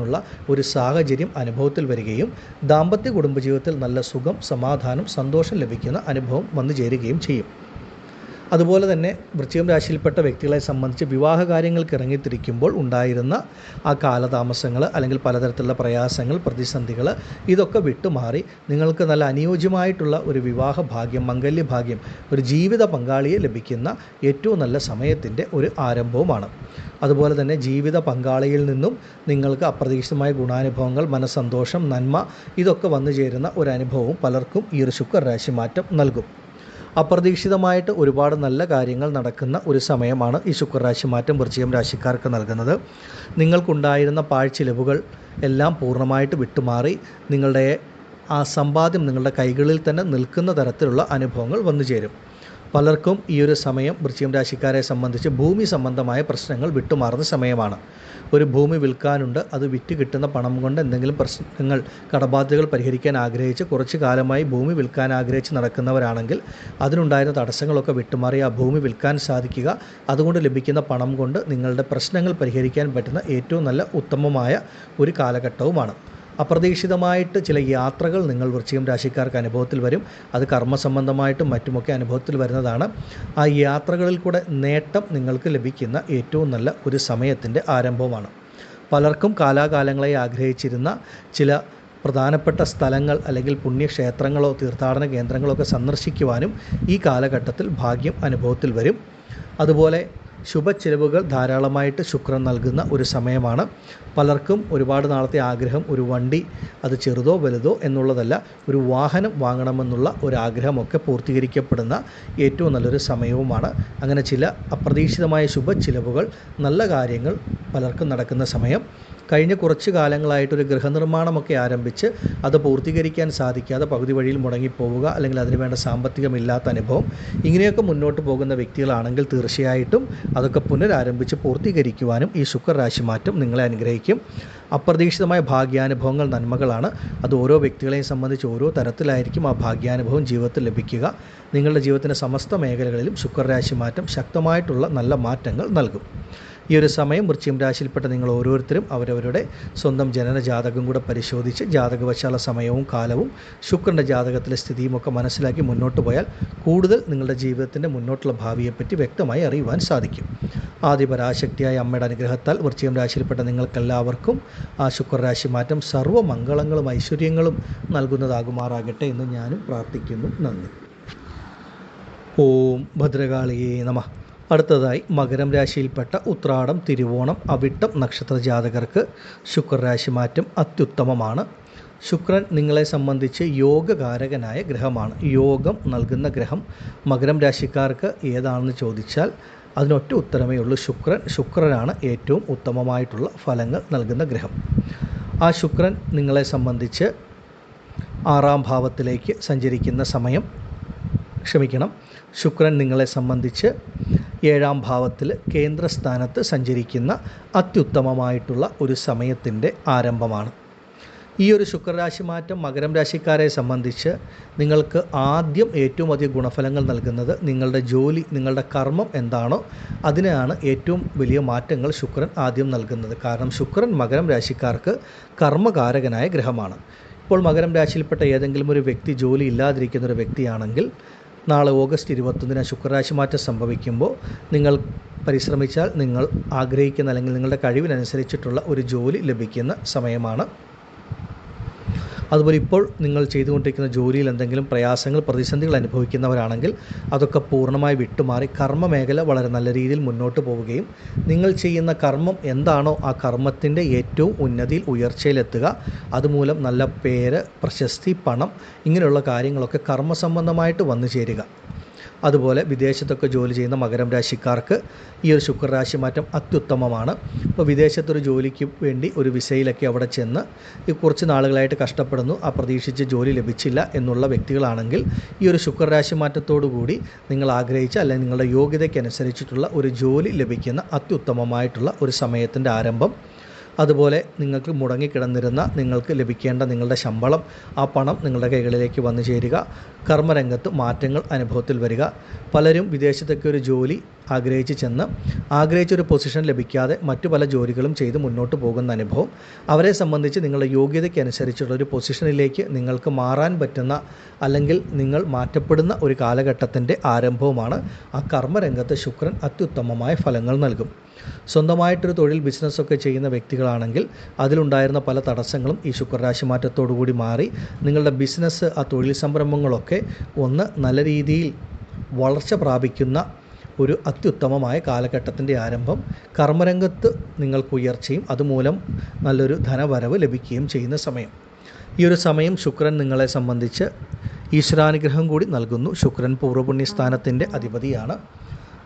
ഒരു സാഹചര്യം അനുഭവത്തിൽ വരികയും ദാമ്പത്യ കുടുംബജീവിതത്തിൽ നല്ല സുഖം, സമാധാനം, സന്തോഷം ലഭിക്കുന്ന അനുഭവം വന്നു ചേരുകയും ചെയ്യും. അതുപോലെ തന്നെ വൃശ്ചികം രാശിയിൽപ്പെട്ട വ്യക്തികളെ സംബന്ധിച്ച് വിവാഹ കാര്യങ്ങൾക്ക് ഇറങ്ങിത്തിരിക്കുമ്പോൾ ഉണ്ടായിരുന്ന ആ കാലതാമസങ്ങൾ, അല്ലെങ്കിൽ പലതരത്തിലുള്ള പ്രയാസങ്ങൾ, പ്രതിസന്ധികൾ, ഇതൊക്കെ വിട്ടുമാറി നിങ്ങൾക്ക് നല്ല അനുയോജ്യമായിട്ടുള്ള ഒരു വിവാഹ ഭാഗ്യം, മംഗല്യഭാഗ്യം, ഒരു ജീവിത പങ്കാളിയെ ലഭിക്കുന്ന ഏറ്റവും നല്ല സമയത്തിൻ്റെ ഒരു ആരംഭവുമാണ്. അതുപോലെ തന്നെ ജീവിത പങ്കാളിയിൽ നിന്നും നിങ്ങൾക്ക് അപ്രതീക്ഷിതമായ ഗുണാനുഭവങ്ങൾ, മനസ്സന്തോഷം, നന്മ, ഇതൊക്കെ വന്നു ചേരുന്ന ഒരു അനുഭവവും പലർക്കും ഈ ഒരു ശുക്രരാശി മാറ്റം നൽകും. അപ്രതീക്ഷിതമായിട്ട് ഒരുപാട് നല്ല കാര്യങ്ങൾ നടക്കുന്ന ഒരു സമയമാണ് ഈ ശുക്രരാശി മാറ്റം വൃശ്ചികം രാശിക്കാർക്ക് നൽകുന്നത്. നിങ്ങൾക്കുണ്ടായിരുന്ന പാഴ്ചിലവുകൾ എല്ലാം പൂർണ്ണമായിട്ട് വിട്ടുമാറി നിങ്ങളുടെ ആ സമ്പാദ്യം നിങ്ങളുടെ കൈകളിൽ തന്നെ നിൽക്കുന്ന തരത്തിലുള്ള അനുഭവങ്ങൾ വന്നു ചേരും. പലർക്കും ഈ ഒരു സമയം വൃശ്ചികം രാശിക്കാരെ സംബന്ധിച്ച് ഭൂമി സംബന്ധമായ പ്രശ്നങ്ങൾ വിട്ടുമാറുന്ന സമയമാണ്. ഒരു ഭൂമി വിൽക്കാനുണ്ട്, അത് വിറ്റ് കിട്ടുന്ന പണം കൊണ്ട് എന്തെങ്കിലും പ്രശ്നങ്ങൾ, കടബാധ്യതകൾ പരിഹരിക്കാൻ ആഗ്രഹിച്ച് കുറച്ച് കാലമായി ഭൂമി വിൽക്കാൻ ആഗ്രഹിച്ച് നടക്കുന്നവരാണെങ്കിൽ അതിനുണ്ടായിരുന്ന തടസ്സങ്ങളൊക്കെ വിട്ടുമാറി ആ ഭൂമി വിൽക്കാൻ സാധിക്കുക, അതുകൊണ്ട് ലഭിക്കുന്ന പണം കൊണ്ട് നിങ്ങളുടെ പ്രശ്നങ്ങൾ പരിഹരിക്കാൻ പറ്റുന്ന ഏറ്റവും നല്ല ഉത്തമമായ ഒരു കാലഘട്ടവുമാണ്. അപ്രതീക്ഷിതമായിട്ട് ചില യാത്രകൾ നിങ്ങൾ വൃശ്ചികം രാശിക്കാർക്ക് അനുഭവത്തിൽ വരും. അത് കർമ്മസംബന്ധമായിട്ടും മറ്റുമൊക്കെ അനുഭവത്തിൽ വരുന്നതാണ്. ആ യാത്രകളിൽ കൂടെ നേട്ടം നിങ്ങൾക്ക് ലഭിക്കുന്ന ഏറ്റവും നല്ല ഒരു സമയത്തിൻ്റെ ആരംഭമാണ്. പലർക്കും കാലാകാലങ്ങളായി ആഗ്രഹിച്ചിരുന്ന ചില പ്രധാനപ്പെട്ട സ്ഥലങ്ങൾ, അല്ലെങ്കിൽ പുണ്യക്ഷേത്രങ്ങളോ തീർത്ഥാടന കേന്ദ്രങ്ങളോ ഒക്കെ സന്ദർശിക്കുവാനും ഈ കാലഘട്ടത്തിൽ ഭാഗ്യം അനുഭവത്തിൽ വരും. അതുപോലെ ശുഭച്ചിലവുകൾ ധാരാളമായിട്ട് ശുക്രൻ നൽകുന്ന ഒരു സമയമാണ്. പലർക്കും ഒരുപാട് നാളത്തെ ആഗ്രഹം, ഒരു വണ്ടി, അത് ചെറുതോ വലുതോ എന്നുള്ളതല്ല, ഒരു വാഹനം വാങ്ങണമെന്നുള്ള ഒരാഗ്രഹമൊക്കെ പൂർത്തീകരിക്കപ്പെടുന്ന ഏറ്റവും നല്ലൊരു സമയവുമാണ്. അങ്ങനെ ചില അപ്രതീക്ഷിതമായ ശുഭച്ചിലവുകൾ, നല്ല കാര്യങ്ങൾ പലർക്കും നടക്കുന്ന സമയം. കഴിഞ്ഞ കുറച്ച് കാലങ്ങളായിട്ടൊരു ഗൃഹനിർമ്മാണമൊക്കെ ആരംഭിച്ച് അത് പൂർത്തീകരിക്കാൻ സാധിക്കാതെ പകുതി വഴിയിൽ മുടങ്ങിപ്പോവുക, അല്ലെങ്കിൽ അതിനുവേണ്ട സാമ്പത്തികമില്ലാത്ത അനുഭവം, ഇങ്ങനെയൊക്കെ മുന്നോട്ട് പോകുന്ന വ്യക്തികളാണെങ്കിൽ തീർച്ചയായിട്ടും അതൊക്കെ പുനരാരംഭിച്ച് പൂർത്തീകരിക്കുവാനും ഈ ശുക്രരാശി മാറ്റം നിങ്ങളെ അനുഗ്രഹിക്കും. അപ്രതീക്ഷിതമായ ഭാഗ്യാനുഭവങ്ങൾ, നന്മകളാണ്. അത് ഓരോ വ്യക്തികളെയും സംബന്ധിച്ച് ഓരോ തരത്തിലായിരിക്കും ആ ഭാഗ്യാനുഭവം ജീവിതത്തിൽ ലഭിക്കുക. നിങ്ങളുടെ ജീവിതത്തിൻ്റെ സമസ്ത മേഖലകളിലും ശുക്രരാശി മാറ്റം ശക്തമായിട്ടുള്ള നല്ല മാറ്റങ്ങൾ നൽകും. ഈ ഒരു സമയം വൃശ്ചികം രാശിയിൽപ്പെട്ട നിങ്ങൾ ഓരോരുത്തരും അവരവരുടെ സ്വന്തം ജനന ജാതകം കൂടെ പരിശോധിച്ച് ജാതകവശാല സമയവും കാലവും ശുക്രൻ്റെ ജാതകത്തിലെ സ്ഥിതിയുമൊക്കെ മനസ്സിലാക്കി മുന്നോട്ട് പോയാൽ കൂടുതൽ നിങ്ങളുടെ ജീവിതത്തിൻ്റെ മുന്നോട്ടുള്ള ഭാവിയെപ്പറ്റി വ്യക്തമായി അറിയുവാൻ സാധിക്കും. ആദിപരാശക്തിയായ അമ്മയുടെ അനുഗ്രഹത്താൽ വൃശ്ചികം രാശിയിൽപ്പെട്ട നിങ്ങൾക്കെല്ലാവർക്കും ആ ശുക്രരാശി മാറ്റം സർവ്വമംഗളങ്ങളും ഐശ്വര്യങ്ങളും നൽകുന്നതാകുമാറാകട്ടെ എന്ന് ഞാനും പ്രാർത്ഥിക്കുന്നു. നന്ദി. ഓം ഭദ്രകാളിയേ നമഃ. അടുത്തതായി മകരം രാശിയിൽപ്പെട്ട ഉത്രാടം, തിരുവോണം, അവിട്ടം നക്ഷത്ര ജാതകർക്ക് ശുക്രരാശി മാറ്റം അത്യുത്തമമാണ്. ശുക്രൻ നിങ്ങളെ സംബന്ധിച്ച് യോഗകാരകനായ ഗ്രഹമാണ്. യോഗം നൽകുന്ന ഗ്രഹം മകരം രാശിക്കാർക്ക് ഏതാണെന്ന് ചോദിച്ചാൽ അതിനൊറ്റ ഉത്തരമേ ഉള്ളൂ, ശുക്രൻ. ശുക്രനാണ് ഏറ്റവും ഉത്തമമായിട്ടുള്ള ഫലങ്ങൾ നൽകുന്ന ഗ്രഹം. ആ ശുക്രൻ നിങ്ങളെ സംബന്ധിച്ച് 6-ാം ഭാവത്തിലേക്ക് സഞ്ചരിക്കുന്ന സമയം, ശുക്രൻ നിങ്ങളെ സംബന്ധിച്ച് 7-ാം ഭാവത്തിൽ കേന്ദ്രസ്ഥാനത്ത് സഞ്ചരിക്കുന്ന അത്യുത്തമമായിട്ടുള്ള ഒരു സമയത്തിൻ്റെ ആരംഭമാണ്. ഈ ഒരു ശുക്രരാശി മാറ്റം മകരം രാശിക്കാരെ സംബന്ധിച്ച് നിങ്ങൾക്ക് ആദ്യം ഏറ്റവും അധികം ഗുണഫലങ്ങൾ നൽകുന്നത് നിങ്ങളുടെ ജോലി, നിങ്ങളുടെ കർമ്മം എന്താണോ അതിനാണ് ഏറ്റവും വലിയ മാറ്റങ്ങൾ ശുക്രൻ ആദ്യം നൽകുന്നത്. കാരണം ശുക്രൻ മകരം രാശിക്കാർക്ക് കർമ്മകാരകനായ ഗ്രഹമാണ്. ഇപ്പോൾ മകരം രാശിയിൽപ്പെട്ട ഏതെങ്കിലും ഒരു വ്യക്തി ജോലി ഇല്ലാതിരിക്കുന്ന ഒരു വ്യക്തിയാണെങ്കിൽ നാളെ ഓഗസ്റ്റ് 21 ശുക്രരാശി മാറ്റം സംഭവിക്കുമ്പോൾ നിങ്ങൾ പരിശ്രമിച്ചാൽ നിങ്ങൾ ആഗ്രഹിക്കുന്ന അല്ലെങ്കിൽ നിങ്ങളുടെ കഴിവിനനുസരിച്ചിട്ടുള്ള ഒരു ജോലി ലഭിക്കുന്ന സമയമാണ്. അതുപോലെ ഇപ്പോൾ നിങ്ങൾ ചെയ്തുകൊണ്ടിരിക്കുന്ന ജോലിയിൽ എന്തെങ്കിലും പ്രയാസങ്ങൾ, പ്രതിസന്ധികൾ അനുഭവിക്കുന്നവരാണെങ്കിൽ അതൊക്കെ പൂർണ്ണമായി വിട്ടുമാറി കർമ്മമേഖല വളരെ നല്ല രീതിയിൽ മുന്നോട്ട് പോവുകയും നിങ്ങൾ ചെയ്യുന്ന കർമ്മം എന്താണോ ആ കർമ്മത്തിൻ്റെ ഏറ്റവും ഉന്നതിയിൽ ഉയർച്ചയിലെത്തുക, അതുമൂലം നല്ല പേര്, പ്രശസ്തി, പണം ഇങ്ങനെയുള്ള കാര്യങ്ങളൊക്കെ കർമ്മസംബന്ധമായിട്ട് വന്നു ചേരുക. അതുപോലെ വിദേശത്തൊക്കെ ജോലി ചെയ്യുന്ന മകരം രാശിക്കാർക്ക് ഈ ഒരു ശുക്രരാശി മാറ്റം അത്യുത്തമമാണ്. ഇപ്പോൾ വിദേശത്തൊരു ജോലിക്ക് വേണ്ടി ഒരു വിസയിലൊക്കെ അവിടെ ചെന്ന് കുറച്ച് നാളുകളായിട്ട് കഷ്ടപ്പെടുന്നു, ആ പ്രതീക്ഷിച്ച് ജോലി ലഭിച്ചില്ല എന്നുള്ള വ്യക്തികളാണെങ്കിൽ ഈ ഒരു ശുക്രരാശി മാറ്റത്തോടുകൂടി നിങ്ങൾ ആഗ്രഹിച്ച അല്ലെങ്കിൽ നിങ്ങളുടെ യോഗ്യതയ്ക്കനുസരിച്ചിട്ടുള്ള ഒരു ജോലി ലഭിക്കുന്ന അത്യുത്തമമായിട്ടുള്ള ഒരു സമയത്തിൻ്റെ ആരംഭം. അതുപോലെ നിങ്ങൾക്ക് മുടങ്ങിക്കിടന്നിരുന്ന നിങ്ങൾക്ക് ലഭിക്കേണ്ട നിങ്ങളുടെ ശമ്പളം, ആ പണം നിങ്ങളുടെ കൈകളിലേക്ക് വന്നു ചേരുക. കർമ്മരംഗത്ത് മാറ്റങ്ങൾ അനുഭവത്തിൽ വരിക. പലരും വിദേശത്തൊക്കെ ഒരു ജോലി ആഗ്രഹിച്ച് ചെന്ന് ആഗ്രഹിച്ചൊരു പൊസിഷൻ ലഭിക്കാതെ മറ്റു പല ജോലികളും ചെയ്ത് മുന്നോട്ട് പോകുന്ന അനുഭവം. അവരെ സംബന്ധിച്ച് നിങ്ങളുടെ യോഗ്യതയ്ക്കനുസരിച്ചുള്ള ഒരു പൊസിഷനിലേക്ക് നിങ്ങൾക്ക് മാറാൻ പറ്റുന്ന അല്ലെങ്കിൽ നിങ്ങൾ മാറ്റപ്പെടുന്ന ഒരു കാലഘട്ടത്തിൻ്റെ ആരംഭവുമാണ്. ആ കർമ്മരംഗത്ത് ശുക്രൻ അത്യുത്തമമായ ഫലങ്ങൾ നൽകും. സ്വന്തമായിട്ടൊരു തൊഴിൽ, ബിസിനസ്സൊക്കെ ചെയ്യുന്ന വ്യക്തികളാണെങ്കിൽ അതിലുണ്ടായിരുന്ന പല തടസ്സങ്ങളും ഈ ശുക്രരാശി മാറ്റത്തോടുകൂടി മാറി നിങ്ങളുടെ ബിസിനസ്, ആ തൊഴിൽ സംരംഭങ്ങളൊക്കെ ഒന്ന് നല്ല രീതിയിൽ വളർച്ച പ്രാപിക്കുന്ന ഒരു അത്യുത്തമമായ കാലഘട്ടത്തിൻ്റെ ആരംഭം. കർമ്മരംഗത്ത് നിങ്ങൾക്ക് ഉയർച്ചയും അതുമൂലം നല്ലൊരു ധനവരവ് ലഭിക്കുകയും ചെയ്യുന്ന സമയം. ഈ ഒരു സമയം ശുക്രൻ നിങ്ങളെ സംബന്ധിച്ച് ഈശ്വരാനുഗ്രഹം കൂടി നൽകുന്നു. ശുക്രൻ പൂർവ്വപുണ്യസ്ഥാനത്തിൻ്റെ അധിപതിയാണ്.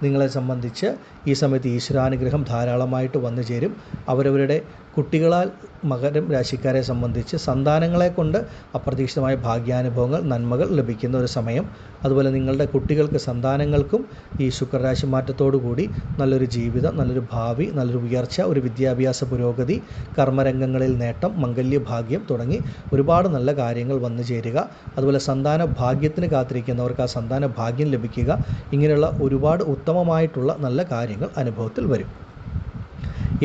നിങ്ങളെ സംബന്ധിച്ച് ഈ സമയത്ത് ഈശ്വരാനുഗ്രഹം ധാരാളമായിട്ട് വന്നു ചേരും. അവരവരുടെ കുട്ടികളാൽ മകരം രാശിക്കാരെ സംബന്ധിച്ച് സന്താനങ്ങളെ കൊണ്ട് അപ്രതീക്ഷിതമായ ഭാഗ്യാനുഭവങ്ങൾ, നന്മകൾ ലഭിക്കുന്ന ഒരു സമയം. അതുപോലെ നിങ്ങളുടെ കുട്ടികൾക്ക്, സന്താനങ്ങൾക്കും ഈ ശുക്രരാശി മാറ്റത്തോടുകൂടി നല്ലൊരു ജീവിതം, നല്ലൊരു ഭാവി, നല്ലൊരു ഉയർച്ച, ഒരു വിദ്യാഭ്യാസ പുരോഗതി, കർമ്മരംഗങ്ങളിൽ നേട്ടം, മംഗല്യഭാഗ്യം തുടങ്ങി ഒരുപാട് നല്ല കാര്യങ്ങൾ വന്നു ചേരുക. അതുപോലെ സന്താന ഭാഗ്യത്തിന് കാത്തിരിക്കുന്നവർക്ക് ആ സന്താന ഭാഗ്യം ലഭിക്കുക. ഇങ്ങനെയുള്ള ഒരുപാട് ഉത്തമമായിട്ടുള്ള നല്ല കാര്യങ്ങൾ അനുഭവത്തിൽ വരും.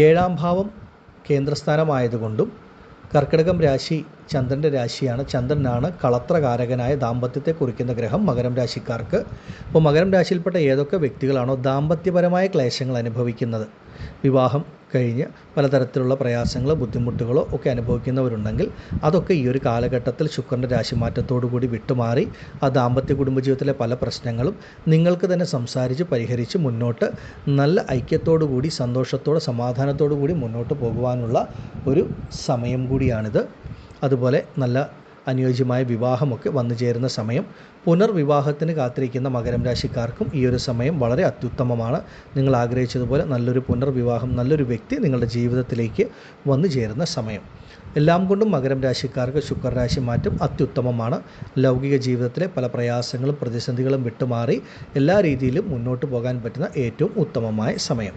7ാം ഭാവം കേന്ദ്രസ്ഥാനമായതുകൊണ്ടും കർക്കിടകം രാശി ചന്ദ്രൻ്റെ രാശിയാണ്. ചന്ദ്രനാണ് കളത്രകാരകനായ ദാമ്പത്യത്തെ കുറിക്കുന്ന ഗ്രഹം മകരം രാശിക്കാർക്ക്. അപ്പോൾ മകരം രാശിയിൽപ്പെട്ട ഏതൊക്കെ വ്യക്തികളാണോ ദാമ്പത്യപരമായ ക്ലേശങ്ങൾ അനുഭവിക്കുന്നത്, വിവാഹം കഴിഞ്ഞ് പലതരത്തിലുള്ള പ്രയാസങ്ങളോ ബുദ്ധിമുട്ടുകളോ ഒക്കെ അനുഭവിക്കുന്നവരുണ്ടെങ്കിൽ അതൊക്കെ ഈ ഒരു കാലഘട്ടത്തിൽ ശുക്രൻ്റെ രാശിമാറ്റത്തോടുകൂടി വിട്ടുമാറി ആ ദാമ്പത്യ കുടുംബജീവിതത്തിലെ പല പ്രശ്നങ്ങളും നിങ്ങൾക്ക് തന്നെ സംസാരിച്ച് പരിഹരിച്ച് മുന്നോട്ട് നല്ല ഐക്യത്തോടുകൂടി, സന്തോഷത്തോടെ, സമാധാനത്തോടു കൂടി മുന്നോട്ട് പോകുവാനുള്ള ഒരു സമയം കൂടിയാണിത്. അതുപോലെ നല്ല അനുയോജ്യമായ വിവാഹമൊക്കെ വന്നു ചേരുന്ന സമയം. പുനർവിവാഹത്തിന് കാത്തിരിക്കുന്ന മകരം രാശിക്കാർക്കും ഈ ഒരു സമയം വളരെ അത്യുത്തമമാണ്. നിങ്ങൾ ആഗ്രഹിച്ചതുപോലെ നല്ലൊരു പുനർവിവാഹം, നല്ലൊരു വ്യക്തി നിങ്ങളുടെ ജീവിതത്തിലേക്ക് വന്നു ചേരുന്ന സമയം. എല്ലാം കൊണ്ടും മകരം രാശിക്കാർക്ക് ശുക്രരാശി മാറ്റം അത്യുത്തമമാണ്. ലൗകിക ജീവിതത്തിലെ പല പ്രയാസങ്ങളും പ്രതിസന്ധികളും വിട്ടുമാറി എല്ലാ രീതിയിലും മുന്നോട്ട് പോകാൻ പറ്റുന്ന ഏറ്റവും ഉത്തമമായ സമയം.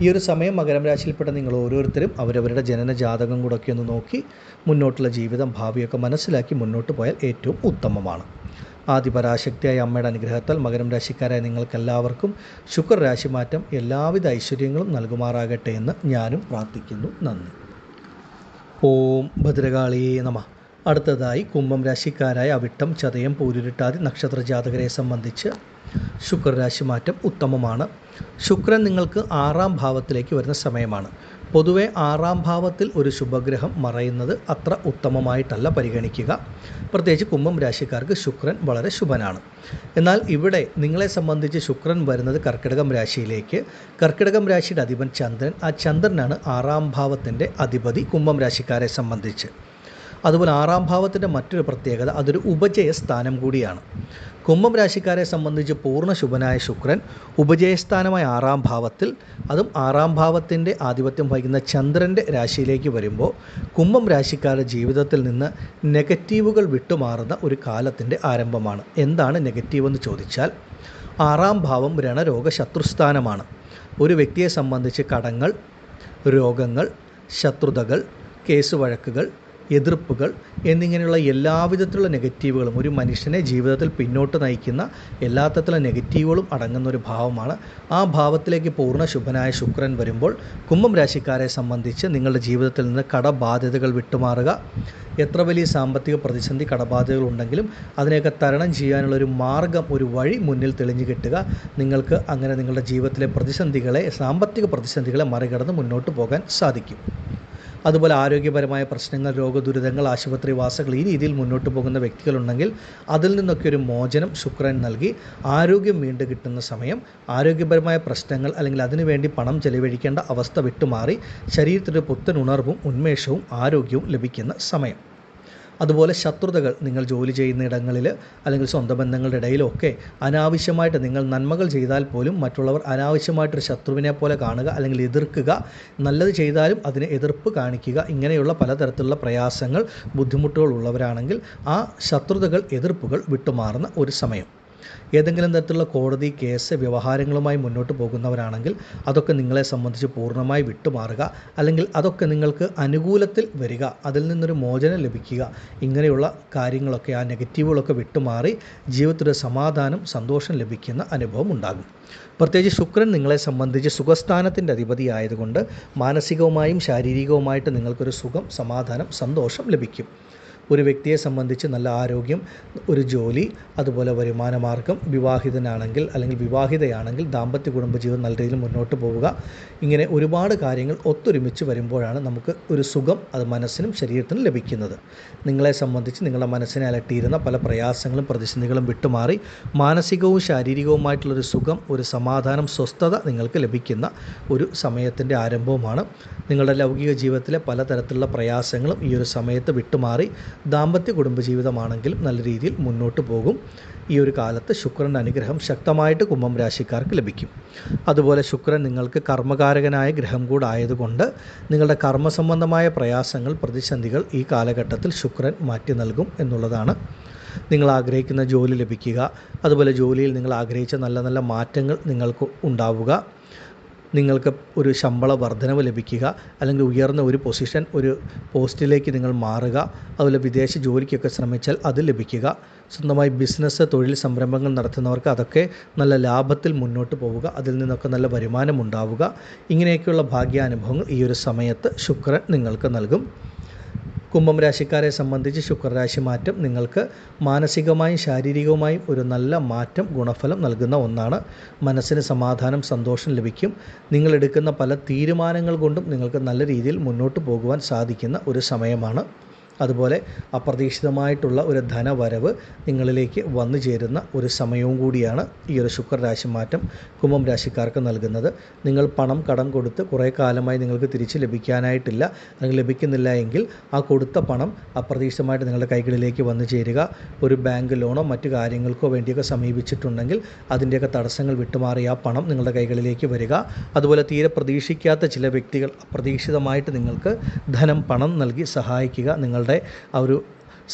ഈ ഒരു സമയം മകരം രാശിയിൽപ്പെട്ട നിങ്ങൾ ഓരോരുത്തരും അവരവരുടെ ജനന ജാതകം കൂടെയൊക്കെ ഒന്ന് നോക്കി മുന്നോട്ടുള്ള ജീവിതം, ഭാവിയൊക്കെ മനസ്സിലാക്കി മുന്നോട്ട് പോയാൽ ഏറ്റവും ഉത്തമമാണ്. ആദിപരാശക്തിയായ അമ്മയുടെ അനുഗ്രഹത്താൽ മകരം രാശിക്കാരായ നിങ്ങൾക്കെല്ലാവർക്കും ശുക്രരാശി മാറ്റം എല്ലാവിധ ഐശ്വര്യങ്ങളും നൽകുമാറാകട്ടെ എന്ന് ഞാനും പ്രാർത്ഥിക്കുന്നു. നന്ദി. ഓം ഭദ്രകാളിയേ നമഃ. അടുത്തതായി കുംഭം രാശിക്കാരായ അവിട്ടം, ചതയം, പൂരുരുട്ടാതി നക്ഷത്ര ജാതകരെ സംബന്ധിച്ച് ശുക്രരാശി മാറ്റം ഉത്തമമാണ്. ശുക്രൻ നിങ്ങൾക്ക് 6ാം ഭാവത്തിലേക്ക് വരുന്ന സമയമാണ്. പൊതുവെ 6ാം ഭാവത്തിൽ ഒരു ശുഭഗ്രഹം മറയുന്നത് അത്ര ഉത്തമമായിട്ടല്ല പരിഗണിക്കുക. പ്രത്യേകിച്ച് കുംഭം രാശിക്കാർക്ക് ശുക്രൻ വളരെ ശുഭനാണ്. എന്നാൽ ഇവിടെ നിങ്ങളെ സംബന്ധിച്ച് ശുക്രൻ വരുന്നത് കർക്കിടകം രാശിയിലേക്ക്. കർക്കിടകം രാശിയുടെ അധിപൻ ചന്ദ്രൻ. ആ ചന്ദ്രനാണ് 6ാം ഭാവത്തിൻ്റെ അധിപതി കുംഭം രാശിക്കാരെ സംബന്ധിച്ച്. അതുപോലെ 6ാം ഭാവത്തിൻ്റെ മറ്റൊരു പ്രത്യേകത, അതൊരു ഉപജയസ്ഥാനം കൂടിയാണ്. കുംഭം രാശിക്കാരെ സംബന്ധിച്ച് പൂർണ്ണ ശുഭനായ ശുക്രൻ ഉപജയസ്ഥാനമായ 6ാം ഭാവത്തിൽ, അതും 6ാം ഭാവത്തിൻ്റെ ആധിപത്യം വഹിക്കുന്ന ചന്ദ്രൻ്റെ രാശിയിലേക്ക് വരുമ്പോൾ കുംഭം രാശിക്കാരുടെ ജീവിതത്തിൽ നിന്ന് നെഗറ്റീവുകൾ വിട്ടുമാറുന്ന ഒരു കാലത്തിൻ്റെ ആരംഭമാണ്. എന്താണ് നെഗറ്റീവ് എന്ന് ചോദിച്ചാൽ, 6ാം ഭാവം രണരോഗ ശത്രുസ്ഥാനമാണ്. ഒരു വ്യക്തിയെ സംബന്ധിച്ച് കടങ്ങൾ, രോഗങ്ങൾ, ശത്രുതകൾ, കേസ് വഴക്കുകൾ, എതിർപ്പുകൾ എന്നിങ്ങനെയുള്ള എല്ലാവിധത്തിലുള്ള നെഗറ്റീവുകളും ഒരു മനുഷ്യനെ ജീവിതത്തിൽ പിന്നോട്ട് നയിക്കുന്ന എല്ലാ തരത്തിലുള്ള നെഗറ്റീവുകളും അടങ്ങുന്ന ഒരു ഭാവമാണ്. ആ ഭാവത്തിലേക്ക് പൂർണ്ണ ശുഭനായ ശുക്രൻ വരുമ്പോൾ കുംഭം രാശിക്കാരെ സംബന്ധിച്ച് നിങ്ങളുടെ ജീവിതത്തിൽ നിന്ന് കടബാധ്യതകൾ വിട്ടുമാറുക, എത്ര വലിയ സാമ്പത്തിക പ്രതിസന്ധി കടബാധ്യതകൾ ഉണ്ടെങ്കിലും അതിനെയൊക്കെ തരണം ചെയ്യാനുള്ള ഒരു മാർഗം, ഒരു വഴി മുന്നിൽ തെളിഞ്ഞു കിട്ടുക. നിങ്ങൾക്ക് അങ്ങനെ നിങ്ങളുടെ ജീവിതത്തിലെ പ്രതിസന്ധികളെ, സാമ്പത്തിക പ്രതിസന്ധികളെ മറികടന്ന് മുന്നോട്ട് പോകാൻ സാധിക്കും. അതുപോലെ ആരോഗ്യപരമായ പ്രശ്നങ്ങൾ, രോഗദുരിതങ്ങൾ, ആശുപത്രിവാസങ്ങൾ, ഈ രീതിയിൽ മുന്നോട്ട് പോകുന്ന വ്യക്തികളുണ്ടെങ്കിൽ അതിൽ നിന്നൊക്കെ ഒരു മോചനം ശുക്രൻ നൽകി ആരോഗ്യം വീണ്ടും കിട്ടുന്ന സമയം, ആരോഗ്യപരമായ പ്രശ്നങ്ങൾ അല്ലെങ്കിൽ അതിനുവേണ്ടി പണം ചെലവഴിക്കേണ്ട അവസ്ഥ വിട്ടുമാറി ശരീരത്തിൻ്റെ പുത്തൻ ഉണർവും ഉന്മേഷവും ആരോഗ്യവും ലഭിക്കുന്ന സമയം. അതുപോലെ ശത്രുതകൾ, നിങ്ങൾ ജോലി ചെയ്യുന്ന ഇടങ്ങളിൽ അല്ലെങ്കിൽ സ്വന്തം ബന്ധങ്ങളുടെ ഇടയിലൊക്കെ അനാവശ്യമായിട്ട് നിങ്ങൾ നന്മകൾ ചെയ്താൽ പോലും മറ്റുള്ളവർ അനാവശ്യമായിട്ടൊരു ശത്രുവിനെ പോലെ കാണുക അല്ലെങ്കിൽ എതിർക്കുക, നല്ലത് ചെയ്താലും അതിന് എതിർപ്പ് കാണിക്കുക, ഇങ്ങനെയുള്ള പലതരത്തിലുള്ള പ്രയാസങ്ങൾ, ബുദ്ധിമുട്ടുകൾ ഉള്ളവരാണെങ്കിൽ ആ ശത്രുതകൾ, എതിർപ്പുകൾ വിട്ടുമാറുന്ന ഒരു സമയം. ഏതെങ്കിലും തരത്തിലുള്ള കോടതി കേസ് വ്യവഹാരങ്ങളുമായി മുന്നോട്ട് പോകുന്നവരാണെങ്കിൽ അതൊക്കെ നിങ്ങളെ സംബന്ധിച്ച് പൂർണ്ണമായി വിട്ടുമാറുക, അല്ലെങ്കിൽ അതൊക്കെ നിങ്ങൾക്ക് അനുകൂലത്തിൽ വരിക, അതിൽ നിന്നൊരു മോചനം ലഭിക്കുക, ഇങ്ങനെയുള്ള കാര്യങ്ങളൊക്കെ, ആ നെഗറ്റീവുകളൊക്കെ വിട്ടുമാറി ജീവിതത്തിലൊരു സമാധാനം, സന്തോഷം ലഭിക്കുന്ന അനുഭവം ഉണ്ടാകും. പ്രത്യേകിച്ച് ശുക്രൻ നിങ്ങളെ സംബന്ധിച്ച് സുഖസ്ഥാനത്തിൻ്റെ അധിപതി ആയതുകൊണ്ട് മാനസികവുമായും ശാരീരികവുമായിട്ട് നിങ്ങൾക്കൊരു സുഖം, സമാധാനം, സന്തോഷം ലഭിക്കും. ഒരു വ്യക്തിയെ സംബന്ധിച്ച് നല്ല ആരോഗ്യം, ഒരു ജോലി, അതുപോലെ വരുമാനമാർഗം, വിവാഹിതനാണെങ്കിൽ അല്ലെങ്കിൽ വിവാഹിതയാണെങ്കിൽ ദാമ്പത്യ കുടുംബജീവിതം നല്ല രീതിയിൽ മുന്നോട്ട് പോവുക, ഇങ്ങനെ ഒരുപാട് കാര്യങ്ങൾ ഒത്തൊരുമിച്ച് വരുമ്പോഴാണ് നമുക്ക് ഒരു സുഖം അത് മനസ്സിനും ശരീരത്തിനും ലഭിക്കുന്നത്. നിങ്ങളെ സംബന്ധിച്ച് നിങ്ങളുടെ മനസ്സിനെ അലട്ടിയിരുന്ന പല പ്രയാസങ്ങളും പ്രതിസന്ധികളും വിട്ടുമാറി മാനസികവും ശാരീരികവുമായിട്ടുള്ളൊരു സുഖം, ഒരു സമാധാനം, സ്വസ്ഥത നിങ്ങൾക്ക് ലഭിക്കുന്ന ഒരു സമയത്തിൻ്റെ ആരംഭവുമാണ്. നിങ്ങളുടെ ലൗകിക ജീവിതത്തിലെ പലതരത്തിലുള്ള പ്രയാസങ്ങളും ഈ ഒരു സമയത്ത് വിട്ടുമാറി ദാമ്പത്യ കുടുംബജീവിതമാണെങ്കിലും നല്ല രീതിയിൽ മുന്നോട്ട് പോകും. ഈ ഒരു കാലത്ത് ശുക്രൻ്റെ അനുഗ്രഹം ശക്തമായിട്ട് കുംഭം രാശിക്കാർക്ക് ലഭിക്കും. അതുപോലെ ശുക്രൻ നിങ്ങൾക്ക് കർമ്മകാരകനായ ഗ്രഹം കൂടായതുകൊണ്ട് നിങ്ങളുടെ കർമ്മസംബന്ധമായ പ്രയാസങ്ങൾ, പ്രതിസന്ധികൾ ഈ കാലഘട്ടത്തിൽ ശുക്രൻ മാറ്റി നൽകും എന്നുള്ളതാണ്. നിങ്ങൾ ആഗ്രഹിക്കുന്ന ജോലി ലഭിക്കുക, അതുപോലെ ജോലിയിൽ നിങ്ങൾ ആഗ്രഹിച്ച നല്ല നല്ല മാറ്റങ്ങൾ നിങ്ങൾക്ക് ഉണ്ടാവുക, നിങ്ങൾക്ക് ഒരു ശമ്പള വർധനവ് ലഭിക്കുക, അല്ലെങ്കിൽ ഉയർന്ന ഒരു പൊസിഷൻ, ഒരു പോസ്റ്റിലേക്ക് നിങ്ങൾ മാറുക, അതുപോലെ വിദേശ ജോലിക്കൊക്കെ ശ്രമിച്ചാൽ അത് ലഭിക്കുക, സ്വന്തമായി ബിസിനസ്, തൊഴിൽ സംരംഭങ്ങൾ നടത്തുന്നവർക്ക് അതൊക്കെ നല്ല ലാഭത്തിൽ മുന്നോട്ട് പോവുക, അതിൽ നിന്നൊക്കെ നല്ല വരുമാനം ഉണ്ടാവുക, ഇങ്ങനെയൊക്കെയുള്ള ഭാഗ്യാനുഭവങ്ങൾ ഈ ഒരു സമയത്ത് ശുക്രൻ നിങ്ങൾക്ക് നൽകും. കുംഭം രാശിക്കാരെ സംബന്ധിച്ച് ശുക്രരാശി മാറ്റം നിങ്ങൾക്ക് മാനസികമായും ശാരീരികവുമായും ഒരു നല്ല മാറ്റം, ഗുണഫലം നൽകുന്ന ഒന്നാണ്. മനസ്സിന് സമാധാനം, സന്തോഷം ലഭിക്കും. നിങ്ങളെടുക്കുന്ന പല തീരുമാനങ്ങൾ കൊണ്ടും നിങ്ങൾക്ക് നല്ല രീതിയിൽ മുന്നോട്ട് പോകുവാൻ സാധിക്കുന്ന ഒരു സമയമാണ്. അതുപോലെ അപ്രതീക്ഷിതമായിട്ടുള്ള ഒരു ധനവരവ് നിങ്ങളിലേക്ക് വന്നു ചേരുന്ന ഒരു സമയവും കൂടിയാണ് ഈ ഒരു ശുക്രരാശി മാറ്റം കുംഭം രാശിക്കാർക്ക് നൽകുന്നത്. നിങ്ങൾ പണം കടം കൊടുത്ത് കുറേ കാലമായി നിങ്ങൾക്ക് തിരിച്ച് ലഭിക്കാനായിട്ടില്ല, അല്ലെങ്കിൽ ലഭിക്കുന്നില്ല എങ്കിൽ ആ കൊടുത്ത പണം അപ്രതീക്ഷിതമായിട്ട് നിങ്ങളുടെ കൈകളിലേക്ക് വന്നു ചേരുക. ഒരു ബാങ്ക് ലോണോ മറ്റു കാര്യങ്ങൾക്കോ വേണ്ടിയൊക്കെ സമീപിച്ചിട്ടുണ്ടെങ്കിൽ അതിൻ്റെയൊക്കെ തടസ്സങ്ങൾ വിട്ടുമാറി ആ പണം നിങ്ങളുടെ കൈകളിലേക്ക് വരിക. അതുപോലെ തീരെ പ്രതീക്ഷിക്കാത്ത ചില വ്യക്തികൾ അപ്രതീക്ഷിതമായിട്ട് നിങ്ങൾക്ക് ധനം, പണം നൽകി സഹായിക്കുക. നിങ്ങളുടെ ആ ഒരു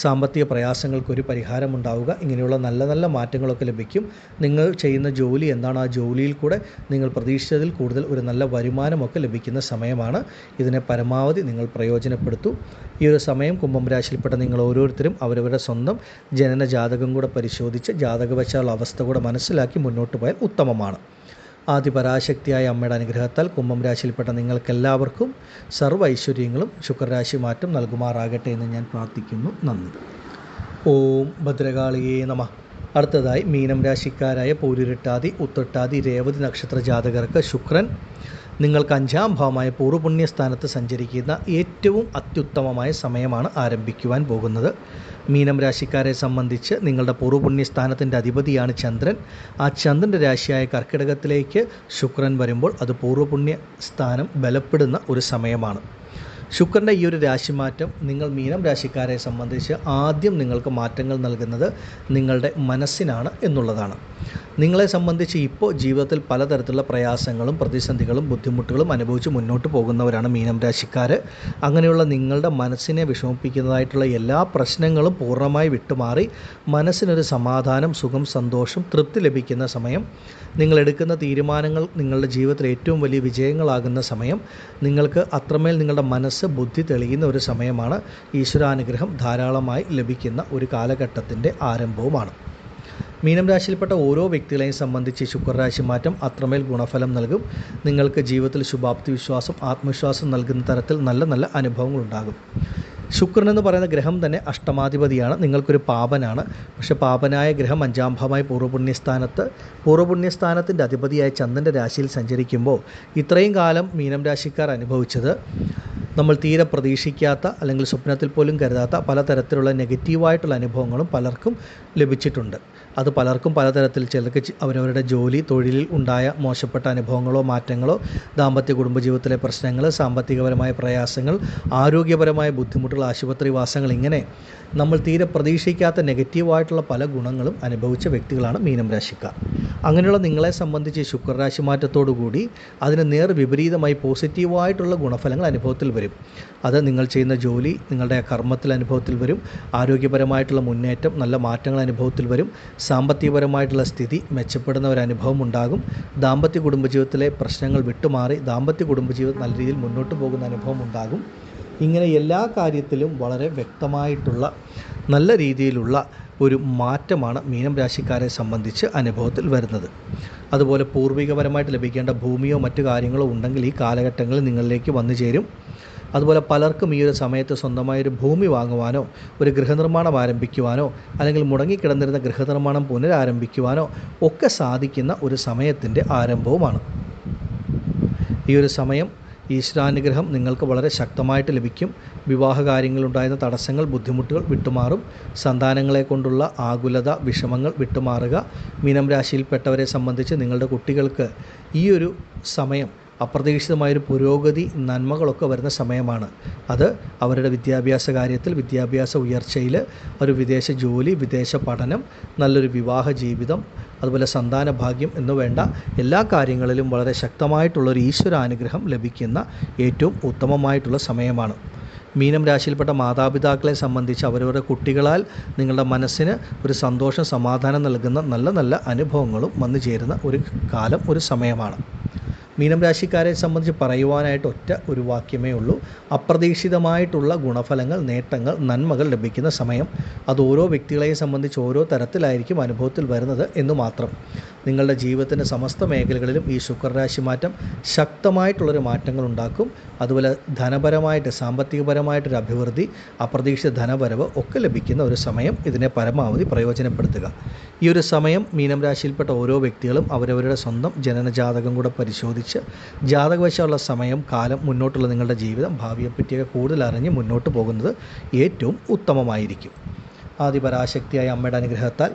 സാമ്പത്തിക പ്രയാസങ്ങൾക്കൊരു പരിഹാരമുണ്ടാവുക. ഇങ്ങനെയുള്ള നല്ല നല്ല മാറ്റങ്ങളൊക്കെ ലഭിക്കും. നിങ്ങൾ ചെയ്യുന്ന ജോലി എന്താണ്, ആ ജോലിയിൽ കൂടെ നിങ്ങൾ പ്രതീക്ഷിച്ചതിൽ കൂടുതൽ ഒരു നല്ല വരുമാനമൊക്കെ ലഭിക്കുന്ന സമയമാണ്. ഇതിനെ പരമാവധി നിങ്ങൾ പ്രയോജനപ്പെടുത്തൂ. ഈ ഒരു സമയം കുംഭം രാശിയിൽപ്പെട്ട നിങ്ങൾ ഓരോരുത്തരും അവരവരുടെ സ്വന്തം ജനന ജാതകം കൂടെ പരിശോധിച്ച് ജാതകവശാലുള്ള അവസ്ഥ കൂടെ മനസ്സിലാക്കി മുന്നോട്ട് പോയാൽ ഉത്തമമാണ്. ആദിപരാശക്തിയായ അമ്മയുടെ അനുഗ്രഹത്താൽ കുംഭം രാശിയിൽപ്പെട്ട നിങ്ങൾക്കെല്ലാവർക്കും സർവ്വ ഐശ്വര്യങ്ങളും ശുക്രരാശി മാറ്റം നൽകുമാറാകട്ടെ എന്ന് ഞാൻ പ്രാർത്ഥിക്കുന്നു. നന്ദി. ഓം ഭദ്രകാളിയേ നമഃ. അടുത്തതായി മീനം രാശിക്കാരായ പൂരുരുട്ടാതി, ഉത്രട്ടാതി, രേവതി നക്ഷത്ര ജാതകർക്ക് ശുക്രൻ നിങ്ങൾക്ക് 5-ാം ഭാവമായ പൂർവ്വപുണ്യസ്ഥാനത്ത് സഞ്ചരിക്കുന്ന ഏറ്റവും അത്യുത്തമമായ സമയമാണ് ആരംഭിക്കുവാൻ പോകുന്നത്. മീനം രാശിക്കാരെ സംബന്ധിച്ച് നിങ്ങളുടെ പൂർവ്വപുണ്യസ്ഥാനത്തിൻ്റെ അധിപതിയാണ് ചന്ദ്രൻ. ആ ചന്ദ്രൻ്റെ രാശിയായ കർക്കിടകത്തിലേക്ക് ശുക്രൻ വരുമ്പോൾ അത് പൂർവ്വപുണ്യ സ്ഥാനം ബലപ്പെടുന്ന ഒരു സമയമാണ്. ശുക്രൻ്റെ ഈ ഒരു രാശിമാറ്റം നിങ്ങൾ മീനം രാശിക്കാരെ സംബന്ധിച്ച് ആദ്യം നിങ്ങൾക്ക് മാറ്റങ്ങൾ നൽകുന്നത് നിങ്ങളുടെ മനസ്സിനാണ് എന്നുള്ളതാണ്. നിങ്ങളെ സംബന്ധിച്ച് ഇപ്പോൾ ജീവിതത്തിൽ പലതരത്തിലുള്ള പ്രയാസങ്ങളും പ്രതിസന്ധികളും ബുദ്ധിമുട്ടുകളും അനുഭവിച്ച് മുന്നോട്ട് പോകുന്നവരാണ് മീനം രാശിക്കാർ. അങ്ങനെയുള്ള നിങ്ങളുടെ മനസ്സിനെ വിഷമിപ്പിക്കുന്നതായിട്ടുള്ള എല്ലാ പ്രശ്നങ്ങളും പൂർണ്ണമായി വിട്ടുമാറി മനസ്സിനൊരു സമാധാനം, സുഖം, സന്തോഷം, തൃപ്തി ലഭിക്കുന്ന സമയം, നിങ്ങളെടുക്കുന്ന തീരുമാനങ്ങൾ നിങ്ങളുടെ ജീവിതത്തിൽ ഏറ്റവും വലിയ വിജയങ്ങളാകുന്ന സമയം, നിങ്ങൾക്ക് അത്രമേൽ നിങ്ങളുടെ മനസ്സ്, ബുദ്ധി തെളിയുന്ന ഒരു സമയമാണ്. ഈശ്വരാനുഗ്രഹം ധാരാളമായി ലഭിക്കുന്ന ഒരു കാലഘട്ടത്തിൻ്റെ ആരംഭവുമാണ്. മീനം രാശിയിൽപ്പെട്ട ഓരോ വ്യക്തികളെയും സംബന്ധിച്ച് ശുക്രരാശി മാറ്റം അത്രമേൽ ഗുണഫലം നൽകും. നിങ്ങൾക്ക് ജീവിതത്തിൽ ശുഭാപ്തി വിശ്വാസം, ആത്മവിശ്വാസം നൽകുന്ന തരത്തിൽ നല്ല നല്ല അനുഭവങ്ങളുണ്ടാകും. ശുക്രൻ എന്ന് പറയുന്ന ഗ്രഹം തന്നെ അഷ്ടമാധിപതിയാണ്. നിങ്ങൾക്കൊരു പാപനാണ്. പക്ഷെ പാപനായ ഗ്രഹം 5ാം ഭാവമായി പൂർവ്വപുണ്യസ്ഥാനത്തിൻ്റെ അധിപതിയായ ചന്ദ്രൻ്റെ രാശിയിൽ സഞ്ചരിക്കുമ്പോൾ ഇത്രയും കാലം മീനം രാശിക്കാർ അനുഭവിച്ചത് നമ്മൾ തീരെ പ്രതീക്ഷിക്കാത്ത അല്ലെങ്കിൽ സ്വപ്നത്തിൽ പോലും കരുതാത്ത പലതരത്തിലുള്ള നെഗറ്റീവായിട്ടുള്ള അനുഭവങ്ങളും പലർക്കും ലഭിച്ചിട്ടുണ്ട്. അത് പലർക്കും പലതരത്തിൽ, ചിലർക്ക് അവരവരുടെ ജോലി, തൊഴിലിൽ ഉണ്ടായ മോശപ്പെട്ട അനുഭവങ്ങളോ മാറ്റങ്ങളോ, ദാമ്പത്യ കുടുംബജീവിതത്തിലെ പ്രശ്നങ്ങൾ, സാമ്പത്തികപരമായ പ്രയാസങ്ങൾ, ആരോഗ്യപരമായ ബുദ്ധിമുട്ടുകൾ, ആശുപത്രിവാസങ്ങൾ, ഇങ്ങനെ നമ്മൾ തീരെ പ്രതീക്ഷിക്കാത്ത നെഗറ്റീവായിട്ടുള്ള പല ഗുണങ്ങളും അനുഭവിച്ച വ്യക്തികളാണ് മീനം രാശിക്കാർ. അങ്ങനെയുള്ള നിങ്ങളെ സംബന്ധിച്ച് ശുക്രരാശി മാറ്റത്തോടുകൂടി അതിന് നേർ വിപരീതമായി പോസിറ്റീവായിട്ടുള്ള ഗുണഫലങ്ങൾ അനുഭവത്തിൽ വരും. അത് നിങ്ങൾ ചെയ്യുന്ന ജോലി, നിങ്ങളുടെ കർമ്മത്തിൽ അനുഭവത്തിൽ വരും. ആരോഗ്യപരമായിട്ടുള്ള മുന്നേറ്റം, നല്ല മാറ്റങ്ങൾ അനുഭവത്തിൽ വരും. സാമ്പത്തികപരമായിട്ടുള്ള സ്ഥിതി മെച്ചപ്പെടുന്ന ഒരു അനുഭവം ഉണ്ടാകും. ദാമ്പത്യ കുടുംബജീവിതത്തിലെ പ്രശ്നങ്ങൾ വിട്ടുമാറി ദാമ്പത്യ കുടുംബജീവിതം നല്ല രീതിയിൽ മുന്നോട്ട് പോകുന്ന അനുഭവം ഉണ്ടാകും. ഇങ്ങനെ എല്ലാ കാര്യത്തിലും വളരെ വ്യക്തമായിട്ടുള്ള നല്ല രീതിയിലുള്ള ഒരു മാറ്റമാണ് മീനം രാശിക്കാരെ സംബന്ധിച്ച് അനുഭവത്തിൽ വരുന്നത്. അതുപോലെ പൂർവികപരമായിട്ട് ലഭിക്കേണ്ട ഭൂമിയോ മറ്റു കാര്യങ്ങളോ ഉണ്ടെങ്കിൽ ഈ കാലഘട്ടങ്ങളിൽ നിങ്ങളിലേക്ക് വന്നു ചേരും. അതുപോലെ പലർക്കും ഈ ഒരു സമയത്ത് സ്വന്തമായൊരു ഭൂമി വാങ്ങുവാനോ, ഒരു ഗൃഹനിർമ്മാണം ആരംഭിക്കുവാനോ, അല്ലെങ്കിൽ മുടങ്ങിക്കിടന്നിരുന്ന ഗൃഹനിർമ്മാണം പുനരാരംഭിക്കുവാനോ ഒക്കെ സാധിക്കുന്ന ഒരു സമയത്തിൻ്റെ ആരംഭവുമാണ്. ഈ ഒരു സമയം ഈശ്വരാനുഗ്രഹം നിങ്ങൾക്ക് വളരെ ശക്തമായിട്ട് ലഭിക്കും. വിവാഹ കാര്യങ്ങളുണ്ടായിരുന്ന തടസ്സങ്ങൾ, ബുദ്ധിമുട്ടുകൾ വിട്ടുമാറും. സന്താനങ്ങളെ കൊണ്ടുള്ള ആകുലത, വിഷമങ്ങൾ വിട്ടുമാറുക. മീനം രാശിയിൽപ്പെട്ടവരെ സംബന്ധിച്ച് നിങ്ങളുടെ കുട്ടികൾക്ക് ഈ ഒരു സമയം അപ്രതീക്ഷിതമായൊരു പുരോഗതി, നന്മകളൊക്കെ വരുന്ന സമയമാണ്. അത് അവരുടെ വിദ്യാഭ്യാസ കാര്യത്തിൽ, വിദ്യാഭ്യാസ ഉയർച്ചയിൽ, ഒരു വിദേശ ജോലി, വിദേശ പഠനം, നല്ലൊരു വിവാഹ ജീവിതം, അതുപോലെ സന്താന ഭാഗ്യം എന്നു വേണ്ട എല്ലാ കാര്യങ്ങളിലും വളരെ ശക്തമായിട്ടുള്ളൊരു ഈശ്വരാനുഗ്രഹം ലഭിക്കുന്ന ഏറ്റവും ഉത്തമമായിട്ടുള്ള സമയമാണ്. മീനം രാശിയിൽപ്പെട്ട മാതാപിതാക്കളെ സംബന്ധിച്ച് അവരവരുടെ കുട്ടികളാൽ നിങ്ങളുടെ മനസ്സിന് ഒരു സന്തോഷം, സമാധാനം നൽകുന്ന നല്ല നല്ല അനുഭവങ്ങളും വന്നു ചേരുന്ന ഒരു കാലം, ഒരു സമയമാണ്. മീനം രാശിക്കാരെ സംബന്ധിച്ച് പറയുവാനായിട്ട് ഒറ്റ ഒരു വാക്യമേ ഉള്ളൂ: അപ്രതീക്ഷിതമായിട്ടുള്ള ഗുണഫലങ്ങൾ, നേട്ടങ്ങൾ, നന്മകൾ ലഭിക്കുന്ന സമയം. അത് ഓരോ വ്യക്തികളെയും സംബന്ധിച്ച് ഓരോ തരത്തിലായിരിക്കും അനുഭവത്തിൽ വരുന്നത് എന്ന് മാത്രം. നിങ്ങളുടെ ജീവിതത്തിൻ്റെ സമസ്ത മേഖലകളിലും ഈ ശുക്രരാശി മാറ്റം ശക്തമായിട്ടുള്ളൊരു മാറ്റങ്ങൾ ഉണ്ടാക്കും. അതുപോലെ ധനപരമായിട്ട്, സാമ്പത്തികപരമായിട്ടൊരു അഭിവൃദ്ധി, അപ്രതീക്ഷിത ധനവരവ് ഒക്കെ ലഭിക്കുന്ന ഒരു സമയം. ഇതിനെ പരമാവധി പ്രയോജനപ്പെടുത്തുക. ഈ ഒരു സമയം മീനം രാശിയിൽപ്പെട്ട ഓരോ വ്യക്തികളും അവരവരുടെ സ്വന്തം ജനനജാതകം കൂടെ പരിശോധിച്ച് ജാതകവശമുള്ള സമയം, കാലം, മുന്നോട്ടുള്ള നിങ്ങളുടെ ജീവിതം, ഭാവിയെപ്പറ്റിയൊക്കെ കൂടുതൽ അറിഞ്ഞ് മുന്നോട്ട് പോകുന്നത് ഏറ്റവും ഉത്തമമായിരിക്കും. ആദിപരാശക്തിയായ അമ്മയുടെ അനുഗ്രഹത്താൽ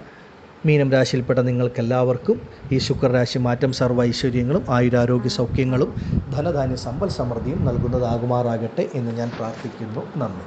മീനം രാശിയിൽപ്പെട്ട നിങ്ങൾക്കെല്ലാവർക്കും ഈ ശുക്രരാശി മാറ്റം സർവ്വ ഐശ്വര്യങ്ങളും ആയുരാരോഗ്യ സൗഖ്യങ്ങളും ധനധാന്യ സമ്പൽ സമൃദ്ധിയും നൽകുന്നതാകുമാറാകട്ടെ എന്ന് ഞാൻ പ്രാർത്ഥിക്കുന്നു. നന്ദി.